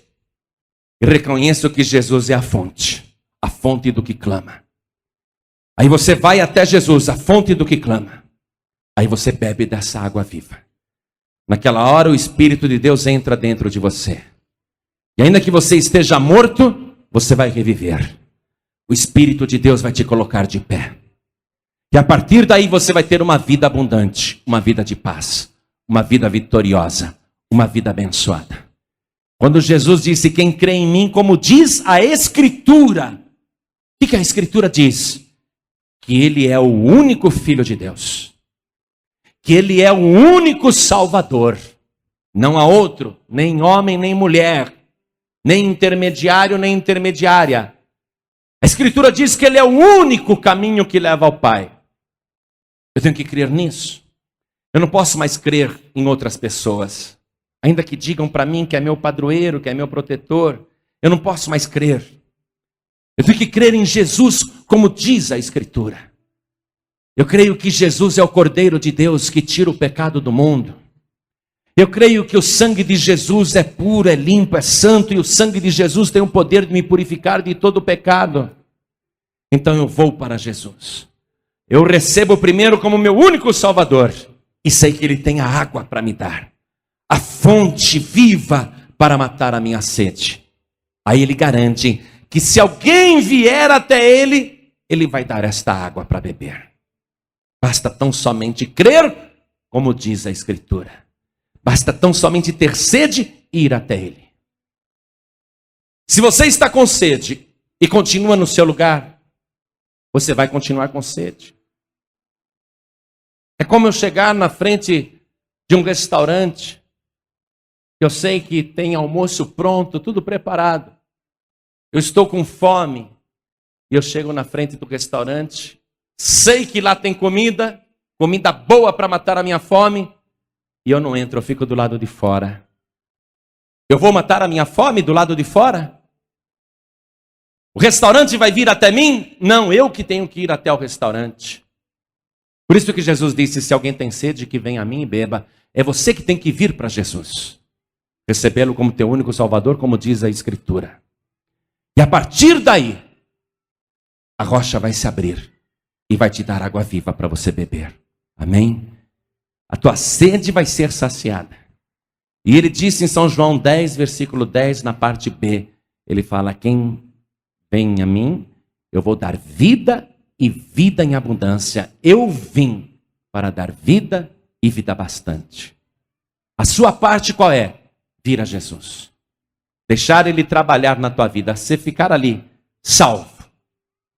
S6: e reconheço que Jesus é a fonte do que clama. Aí você vai até Jesus, a fonte do que clama. Aí você bebe dessa água viva. Naquela hora o Espírito de Deus entra dentro de você. E ainda que você esteja morto, você vai reviver. O Espírito de Deus vai te colocar de pé. E a partir daí você vai ter uma vida abundante, uma vida de paz, uma vida vitoriosa, uma vida abençoada. Quando Jesus disse: quem crê em mim, como diz a Escritura. O que a Escritura diz? Que Ele é o único Filho de Deus. Que Ele é o único Salvador. Não há outro, nem homem, nem mulher, nem intermediário, nem intermediária. A Escritura diz que Ele é o único caminho que leva ao Pai. Eu tenho que crer nisso. Eu não posso mais crer em outras pessoas. Ainda que digam para mim que é meu padroeiro, que é meu protetor, eu não posso mais crer. Eu tenho que crer em Jesus, como diz a Escritura. Eu creio que Jesus é o Cordeiro de Deus que tira o pecado do mundo. Eu creio que o sangue de Jesus é puro, é limpo, é santo, e o sangue de Jesus tem o poder de me purificar de todo o pecado. Então eu vou para Jesus. Eu recebo primeiro como meu único Salvador, e sei que Ele tem a água para me dar, a fonte viva para matar a minha sede. Aí Ele garante que se alguém vier até Ele, Ele vai dar esta água para beber. Basta tão somente crer, como diz a Escritura. Basta tão somente ter sede e ir até Ele. Se você está com sede e continua no seu lugar, você vai continuar com sede. É como eu chegar na frente de um restaurante, eu sei que tem almoço pronto, tudo preparado. Eu estou com fome e eu chego na frente do restaurante, sei que lá tem comida boa para matar a minha fome, e eu não entro, eu fico do lado de fora. Eu vou matar a minha fome do lado de fora? O restaurante vai vir até mim? Não, eu que tenho que ir até o restaurante. Por isso que Jesus disse: se alguém tem sede, que venha a mim e beba. É você que tem que vir para Jesus. Recebê-lo como teu único Salvador, como diz a Escritura. E a partir daí, a rocha vai se abrir e vai te dar água viva para você beber. Amém? A tua sede vai ser saciada. E ele disse em São João 10, versículo 10, na parte B, ele fala: quem vem a mim, eu vou dar vida e vida em abundância. Eu vim para dar vida e vida bastante. A sua parte qual é? Vir a Jesus. Deixar Ele trabalhar na tua vida. Você ficar ali, salvo.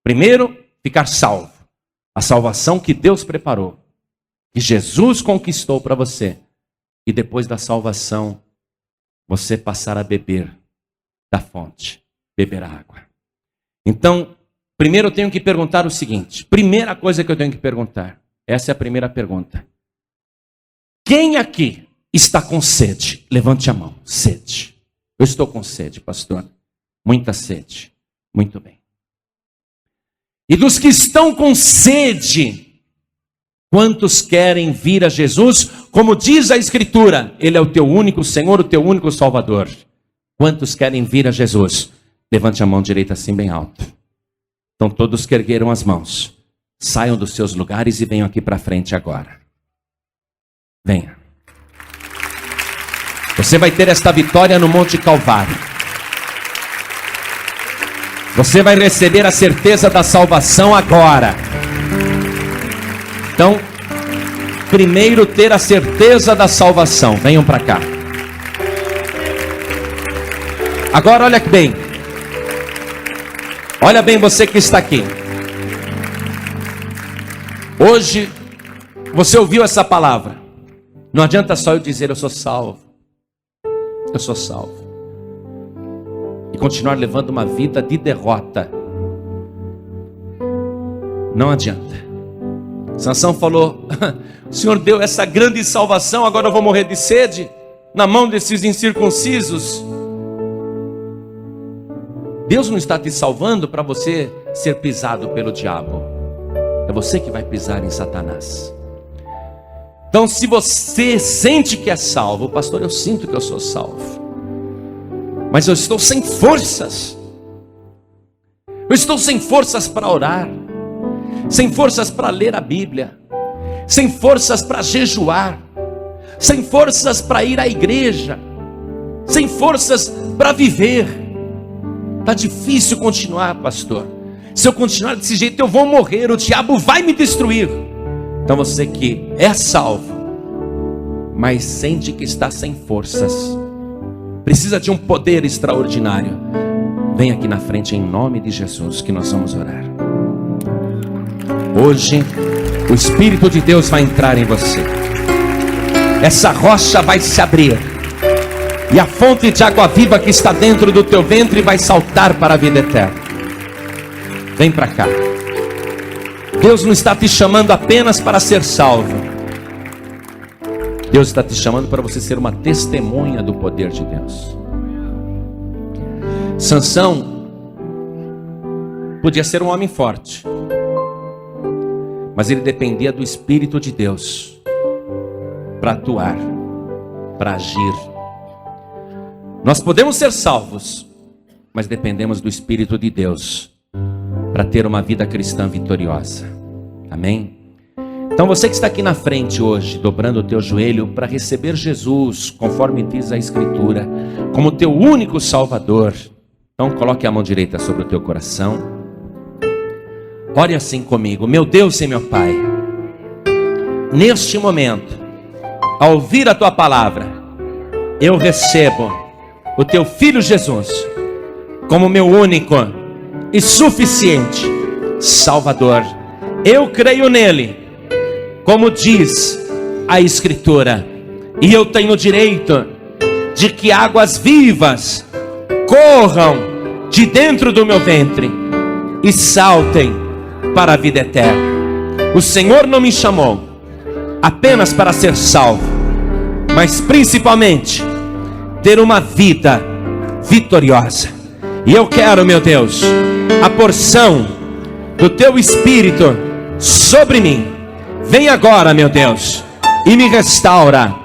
S6: Primeiro, ficar salvo. A salvação que Deus preparou, que Jesus conquistou para você. E depois da salvação, você passar a beber da fonte, beber a água. Então, primeiro eu tenho que perguntar o seguinte. Primeira coisa que eu tenho que perguntar. Essa é a primeira pergunta. Quem aqui está com sede? Levante a mão. Sede. Eu estou com sede, pastor. Muita sede. Muito bem. E dos que estão com sede, quantos querem vir a Jesus? Como diz a Escritura, Ele é o teu único Senhor, o teu único Salvador. Quantos querem vir a Jesus? Levante a mão direita assim bem alto. Então todos que ergueram as mãos, saiam dos seus lugares e venham aqui para frente agora. Venha. Você vai ter esta vitória no Monte Calvário. Você vai receber a certeza da salvação agora. Então, primeiro ter a certeza da salvação. Venham para cá. Agora olha bem. Olha bem você que está aqui. Hoje, você ouviu essa palavra. Não adianta só eu dizer eu sou salvo. Eu sou salvo. E continuar levando uma vida de derrota. Não adianta. Sansão falou, o Senhor deu essa grande salvação, agora eu vou morrer de sede, na mão desses incircuncisos. Deus não está te salvando para você ser pisado pelo diabo. É você que vai pisar em Satanás. Então, se você sente que é salvo, pastor, eu sinto que eu sou salvo, mas eu estou sem forças. Eu estou sem forças para orar, sem forças para ler a Bíblia, sem forças para jejuar, sem forças para ir à igreja, sem forças para viver. Está difícil continuar, pastor. Se eu continuar desse jeito eu vou morrer, o diabo vai me destruir. Então você que é salvo, mas sente que está sem forças, precisa de um poder extraordinário, vem aqui na frente em nome de Jesus que nós vamos orar. Hoje o Espírito de Deus vai entrar em você. Essa rocha vai se abrir e a fonte de água viva que está dentro do teu ventre vai saltar para a vida eterna. Vem para cá. Deus não está te chamando apenas para ser salvo. Deus está te chamando para você ser uma testemunha do poder de Deus. Sansão podia ser um homem forte, mas ele dependia do Espírito de Deus para atuar, para agir. Nós podemos ser salvos, mas dependemos do Espírito de Deus para ter uma vida cristã vitoriosa. Amém? Então você que está aqui na frente hoje, dobrando o teu joelho para receber Jesus, conforme diz a Escritura, como teu único Salvador, então coloque a mão direita sobre o teu coração. Ore assim comigo. Meu Deus e meu Pai, neste momento, ao ouvir a tua palavra, eu recebo o teu Filho Jesus como meu único e suficiente Salvador. Eu creio nele, como diz a Escritura, e eu tenho direito de que águas vivas corram de dentro do meu ventre e saltem para a vida eterna. O Senhor não me chamou apenas para ser salvo, mas principalmente ter uma vida vitoriosa. E eu quero, meu Deus, a porção do teu Espírito sobre mim. Vem agora, meu Deus, e me restaura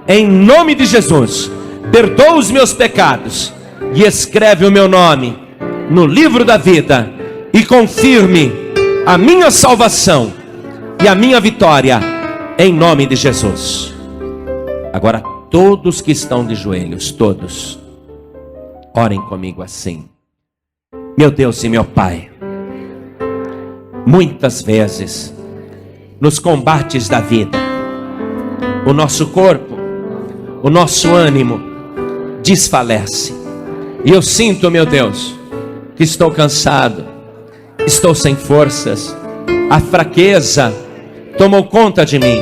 S6: em nome de Jesus. Perdoa os meus pecados e escreve o meu nome no livro da vida e confirme a minha salvação e a minha vitória em nome de Jesus. Agora todos que estão de joelhos, todos, orem comigo assim. Meu Deus e meu Pai, muitas vezes nos combates da vida, o nosso corpo, o nosso ânimo desfalece. E eu sinto, meu Deus, que estou cansado, estou sem forças, a fraqueza tomou conta de mim.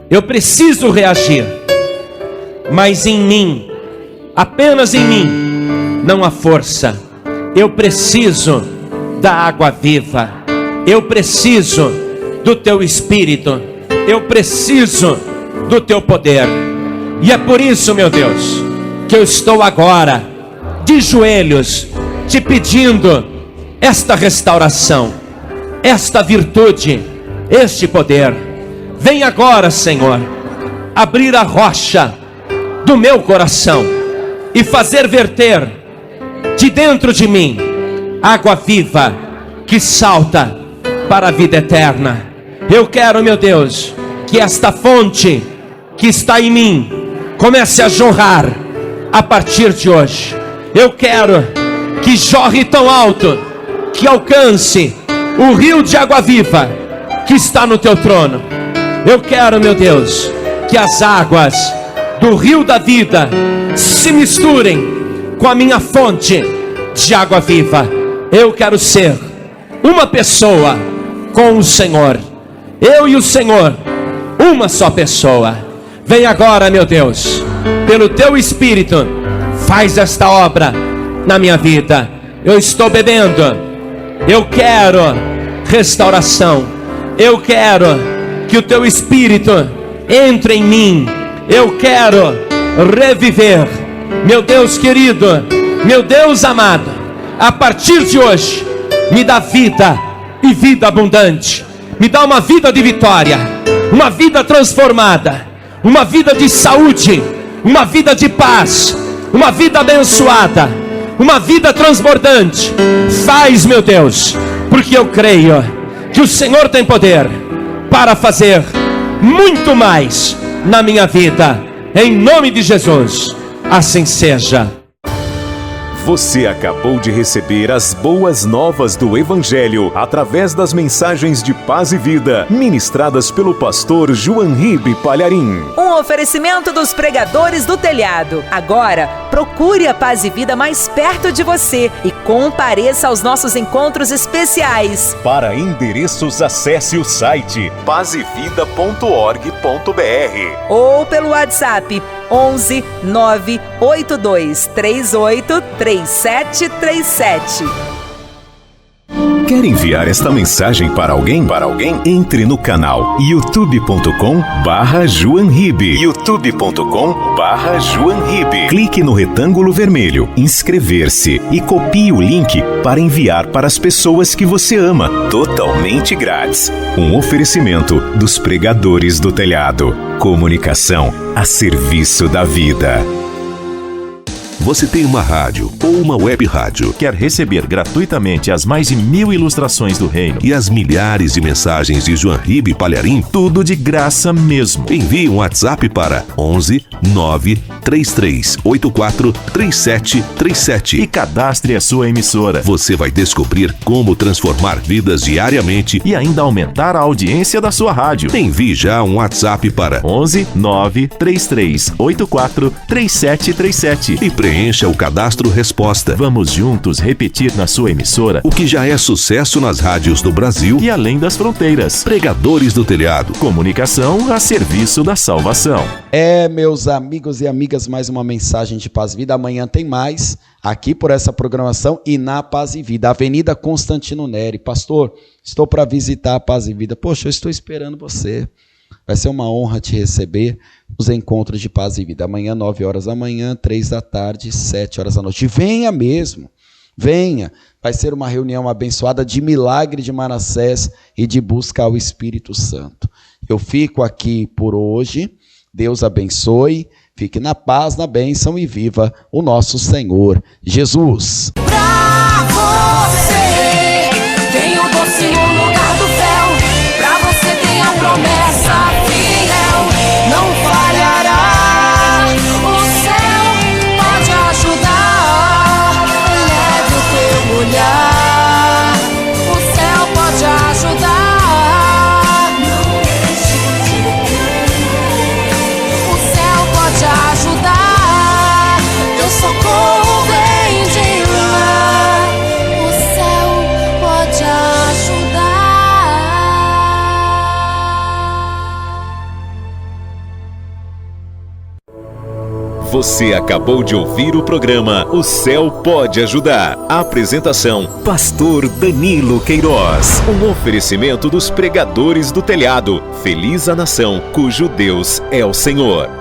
S6: Eu preciso reagir, mas em mim, apenas em mim, não há força. Eu preciso da água viva, eu preciso do teu Espírito, eu preciso do teu poder. E é por isso, meu Deus, que eu estou agora de joelhos te pedindo esta restauração, esta virtude, este poder. Vem agora, Senhor, abrir a rocha do meu coração e fazer verter de dentro de mim água viva que salta para a vida eterna. Eu quero, meu Deus, que esta fonte que está em mim comece a jorrar a partir de hoje. Eu quero que jorre tão alto que alcance o rio de água viva que está no teu trono. Eu quero, meu Deus, que as águas do rio da vida se misturem com a minha fonte de água viva. Eu quero ser uma pessoa com o Senhor. Eu e o Senhor, uma só pessoa. Vem agora, meu Deus, pelo teu Espírito, faz esta obra na minha vida. Eu estou bebendo. Eu quero restauração. Eu quero que o teu Espírito entre em mim. Eu quero reviver. Meu Deus querido, meu Deus amado, a partir de hoje, me dá vida e vida abundante. Me dá uma vida de vitória, uma vida transformada, uma vida de saúde, uma vida de paz, uma vida abençoada, uma vida transbordante. Faz, meu Deus, porque eu creio que o Senhor tem poder para fazer muito mais na minha vida. Em nome de Jesus, assim seja.
S1: Você acabou de receber as boas novas do Evangelho através das mensagens de paz e vida ministradas pelo pastor João Ribe Palharim.
S5: Um oferecimento dos pregadores do telhado. Agora, procure a Paz e Vida mais perto de você e compareça aos nossos encontros especiais.
S1: Para endereços, acesse o site pazevida.org.br
S5: ou pelo WhatsApp 11 982 38 3737.
S1: Quer enviar esta mensagem para alguém? Entre no canal youtube.com/JoãoRibe. youtube.com/JoãoRibe. Clique no retângulo vermelho, inscrever-se e copie o link para enviar para as pessoas que você ama, totalmente grátis. Um oferecimento dos pregadores do telhado. Comunicação a serviço da vida.
S7: Você tem uma rádio ou uma web rádio? Quer receber gratuitamente as mais de 1000 ilustrações do reino e as milhares de mensagens de João Ribe Palharim? Tudo de graça mesmo. Envie um WhatsApp para 11 933 84 3737 e cadastre a sua emissora. Você vai descobrir como transformar vidas diariamente e ainda aumentar a audiência da sua rádio. Envie já um WhatsApp para 11 933 84 3737 e preencha o cadastro resposta. Vamos juntos repetir na sua emissora o que já é sucesso nas rádios do Brasil e além das fronteiras. Pregadores do Telhado. Comunicação a serviço da salvação.
S2: Meus amigos e amigas, mais uma mensagem de Paz e Vida. Amanhã tem mais aqui por essa programação e na Paz e Vida, Avenida Constantino Neri. Pastor, estou para visitar a Paz e Vida. Poxa, eu estou esperando você. Vai ser uma honra te receber nos encontros de Paz e Vida. Amanhã, 9 horas da manhã, 3 da tarde, 7 horas da noite. Venha mesmo, venha. Vai ser uma reunião abençoada de milagre de Manassés e de busca ao Espírito Santo. Eu fico aqui por hoje. Deus abençoe. Fique na paz, na bênção e viva o nosso Senhor Jesus.
S8: Pra você tem o doce no lugar do fel. Pra você tem a promessa fiel. Não falhará. O céu pode ajudar. Leve o teu olhar. O céu pode ajudar. Não deixe de crer. O céu pode ajudar. Teu socorro vem de lá.
S1: Você acabou de ouvir o programa O Céu Pode Ajudar. Apresentação: Pastor Danilo Queiroz. Um oferecimento dos pregadores do telhado. Feliz a nação cujo Deus é o Senhor.